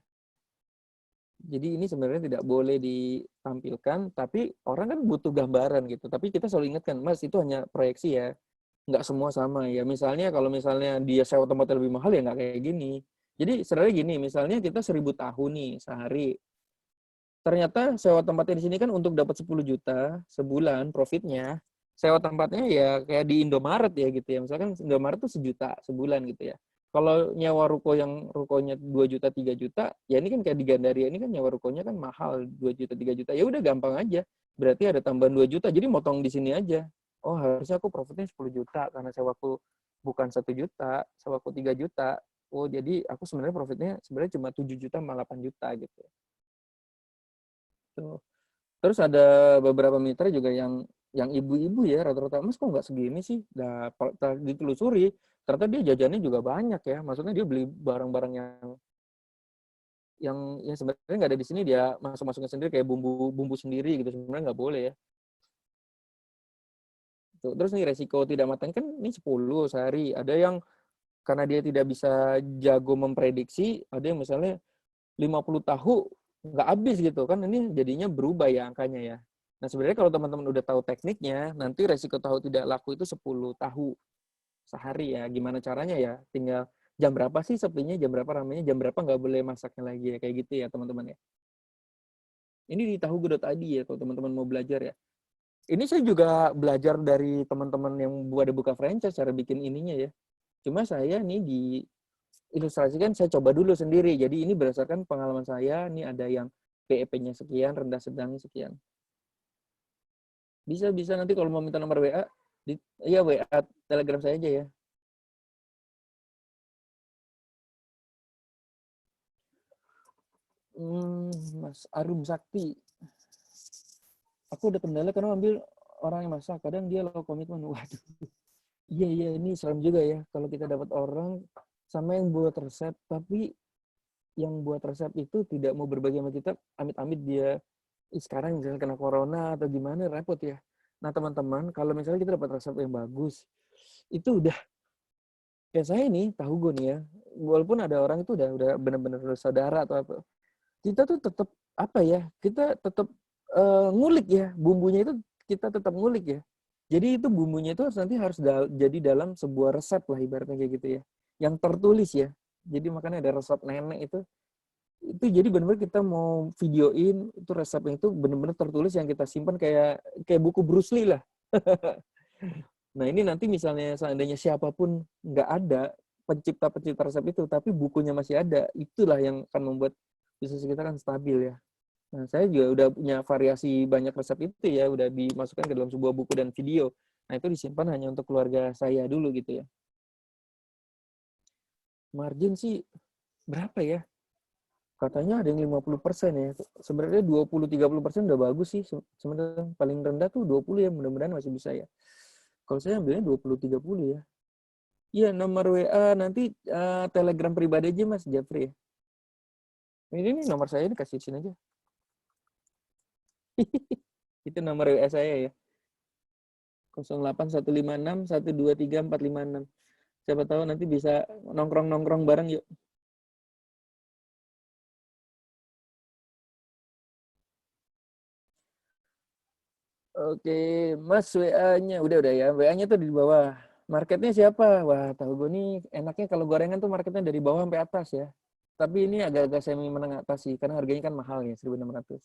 Jadi ini sebenarnya tidak boleh ditampilkan, tapi orang kan butuh gambaran gitu. Tapi kita selalu ingatkan, Mas itu hanya proyeksi ya. Nggak semua sama ya. Misalnya kalau misalnya dia sewa tempatnya lebih mahal ya nggak kayak gini. Jadi sebenarnya gini, misalnya kita 1.000 tahun nih sehari. Ternyata sewa tempatnya di sini kan untuk dapat 10 juta sebulan profitnya. Sewa tempatnya ya kayak di Indomaret ya gitu ya. Misalkan Indomaret tuh 1 juta sebulan gitu ya. Kalau nyewa ruko yang rukonya 2 juta, 3 juta, ya ini kan kayak di Gandaria ini kan nyewa rukonya kan mahal 2 juta, 3 juta. Ya udah gampang aja. Berarti ada tambahan 2 juta. Jadi motong di sini aja. Oh, harusnya aku profitnya 10 juta karena sewaku bukan 1 juta, sewaku 3 juta. Oh, jadi aku sebenarnya profitnya sebenarnya cuma 7 juta sama 8 juta gitu. Tuh. Terus ada beberapa mitra juga yang ibu-ibu ya rata-rata, Mas kok nggak segini sih? Nah, ditelusuri, ternyata dia jajannya juga banyak ya. Maksudnya dia beli barang-barang yang sebenarnya nggak ada di sini, dia masuk-masukin sendiri kayak bumbu sendiri gitu. Sebenarnya nggak boleh ya. Tuh. Terus nih resiko tidak matang kan ini 10 sehari. Ada yang karena dia tidak bisa jago memprediksi, ada yang misalnya 50 tahu nggak habis gitu kan, ini jadinya berubah ya angkanya ya. Nah sebenarnya kalau teman-teman udah tahu tekniknya, nanti resiko tahu tidak laku itu 10 tahu sehari ya. Gimana caranya ya? Tinggal jam berapa sih sepinya, jam berapa ramenya, jam berapa nggak boleh masaknya lagi ya, kayak gitu ya teman-teman ya. Ini di tahugo.id ya kalau teman-teman mau belajar ya. Ini saya juga belajar dari teman-teman yang buka franchise cara bikin ininya ya. Cuma saya nih di ilustrasikan saya coba dulu sendiri. Jadi ini berdasarkan pengalaman saya, ini ada yang PEP-nya sekian, rendah sedang sekian. Bisa nanti kalau mau minta nomor WA, iya WA Telegram saya aja ya. Mas Arum Sakti. Aku udah kendala karena ambil orang yang masak. Kadang dia low komitmen. Waduh. Iya, ini serem juga ya. Kalau kita dapat orang sama yang buat resep, tapi yang buat resep itu tidak mau berbagi sama kita, amit-amit dia sekarang misalnya kena corona atau gimana, repot ya. Nah teman-teman, kalau misalnya kita dapat resep yang bagus, itu udah, kayak saya nih, tahu gue nih ya, walaupun ada orang itu udah benar-benar saudara atau apa, kita tuh tetap, apa ya, kita tetap ngulik ya, bumbunya itu kita tetap ngulik ya. Jadi itu bumbunya itu nanti harus jadi dalam sebuah resep lah, ibaratnya kayak gitu ya. Yang tertulis ya. Jadi makanya ada resep nenek itu jadi benar-benar kita mau videoin itu resepnya itu benar-benar tertulis yang kita simpan kayak buku Bruce Lee lah. Nah ini nanti misalnya seandainya siapapun nggak ada pencipta resep itu, tapi bukunya masih ada, itulah yang akan membuat bisnis kita kan stabil ya. Nah saya juga udah punya variasi banyak resep itu ya, udah dimasukkan ke dalam sebuah buku dan video. Nah itu disimpan hanya untuk keluarga saya dulu gitu ya. Margin sih berapa ya? Katanya ada yang 50% ya. Sebenarnya 20-30% udah bagus sih. Sebenarnya paling rendah tuh 20 ya, mudah-mudahan masih bisa ya. Kalau saya ambilnya 20-30 ya. Iya, nomor WA nanti Telegram pribadi aja Mas Jeffrey ya. Ini nih nomor saya, ini kasih sini aja. Itu nomor WA saya ya. 08156 123 456. Siapa tahu nanti bisa nongkrong-nongkrong bareng yuk. Oke, Mas WA-nya udah ya. WA-nya tuh di bawah. Marketnya siapa? Wah, tahu gue nih enaknya kalau gorengan tuh marketnya dari bawah sampai atas ya. Tapi ini agak-agak semi menengah atas sih, karena harganya kan mahal ya, 1.600.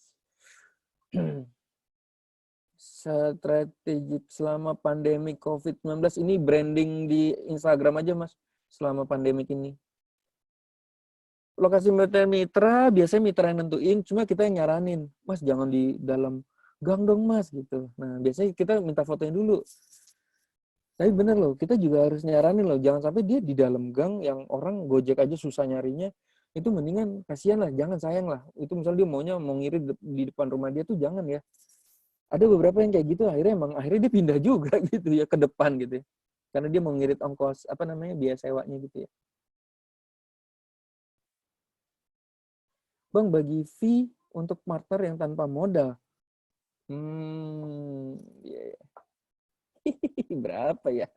Strategik selama pandemi COVID-19 ini branding di Instagram aja Mas, selama pandemik ini. Lokasi mitra biasanya mitra yang nentuin, cuma kita yang nyaranin, Mas jangan di dalam gang dong Mas gitu. Nah biasanya kita minta fotonya dulu. Tapi bener loh, kita juga harus nyaranin loh, jangan sampai dia di dalam gang yang orang Gojek aja susah nyarinya, itu mendingan kasihan lah, jangan sayang lah. Itu misalnya dia maunya mau ngirit di depan rumah dia tuh jangan ya. Ada beberapa yang kayak gitu, akhirnya dia pindah juga gitu ya ke depan gitu ya. Karena dia mau ngirit ongkos, biaya sewanya gitu ya. Bang, bagi fee untuk partner yang tanpa modal. Yeah. Berapa ya?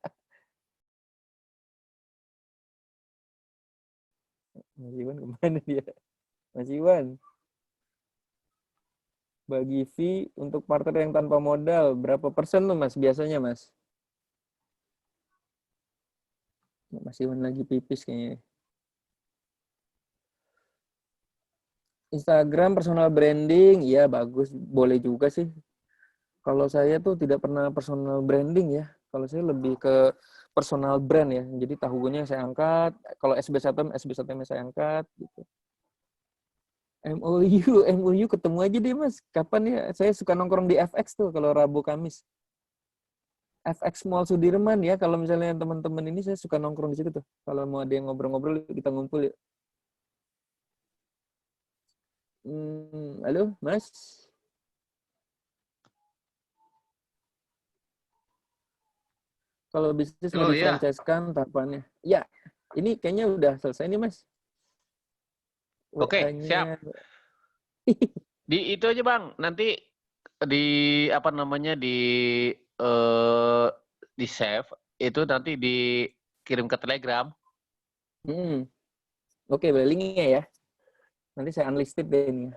Mas Iwan kemana dia? Mas Iwan, bagi fee untuk partner yang tanpa modal, berapa persen tuh Mas biasanya Mas? Mas Iwan lagi pipis kayaknya. Instagram personal branding, ya bagus, boleh juga sih. Kalau saya tuh tidak pernah personal branding ya. Kalau saya lebih ke personal brand ya. Jadi tahunya saya angkat. Kalau SB1M saya angkat. Gitu. MOU ketemu aja deh Mas. Kapan ya? Saya suka nongkrong di FX tuh kalau Rabu Kamis. FX Mall Sudirman ya. Kalau misalnya teman-teman ini saya suka nongkrong di situ tuh. Kalau mau ada yang ngobrol-ngobrol kita ngumpul ya. Halo Mas. Kalau bisnis mau di-franchise-kan tahapannya. Ya, ini kayaknya udah selesai nih, Mas. Oke, siap. Di itu aja, Bang. Nanti di di save itu nanti dikirim ke Telegram. Oke, boleh linknya ya. Nanti saya unlisted deh ini.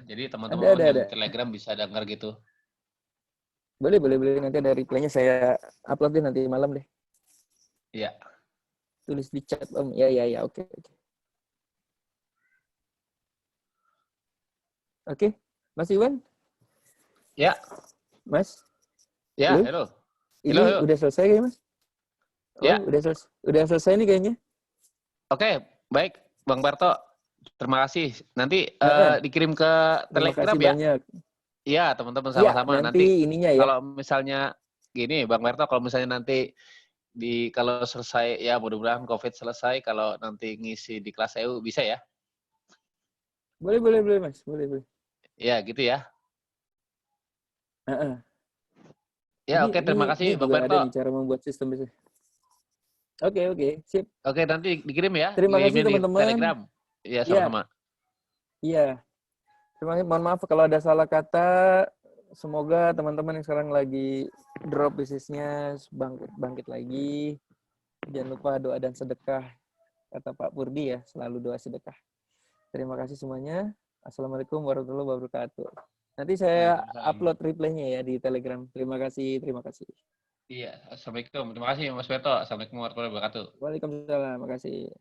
Jadi teman-teman yang Telegram bisa dengar gitu. Boleh. Nanti ada reply-nya saya upload deh nanti malam deh. Iya. Tulis di chat, Om. Ya. Oke. Oke. Mas Iwan? Ya. Mas? Ya, halo. Ini udah selesai kayaknya, Mas? Ya. Udah selesai nih kayaknya. Oke, baik. Bang Barto, terima kasih. Nanti dikirim ke Telegram ya. Terima kasih banyak. Iya, teman-teman sama-sama. Ya, nanti ininya ya. Kalau misalnya gini, Bang Barto, kalau misalnya nanti kalau selesai, ya mudah-mudahan COVID selesai, kalau nanti ngisi di kelas EU bisa ya? Boleh, Mas. Boleh. Ya, gitu ya. Ya, oke, terima kasih, Bang Barto. Ada nih cara membuat sistem bisnis. Oke, sip. Oke, nanti dikirim ya. Terima kasih teman-teman. Telegram. Ya, sama-sama. Iya. Terima kasih. Mohon maaf kalau ada salah kata. Semoga teman-teman yang sekarang lagi drop bisnisnya bangkit lagi. Jangan lupa doa dan sedekah. Kata Pak Purdi ya, selalu doa sedekah. Terima kasih semuanya. Assalamualaikum warahmatullahi wabarakatuh. Nanti saya upload reply-nya ya di Telegram. Terima kasih. Iya, Assalamualaikum. Terima kasih Mas Beto. Assalamualaikum warahmatullahi wabarakatuh. Waalaikumsalam. Terima kasih.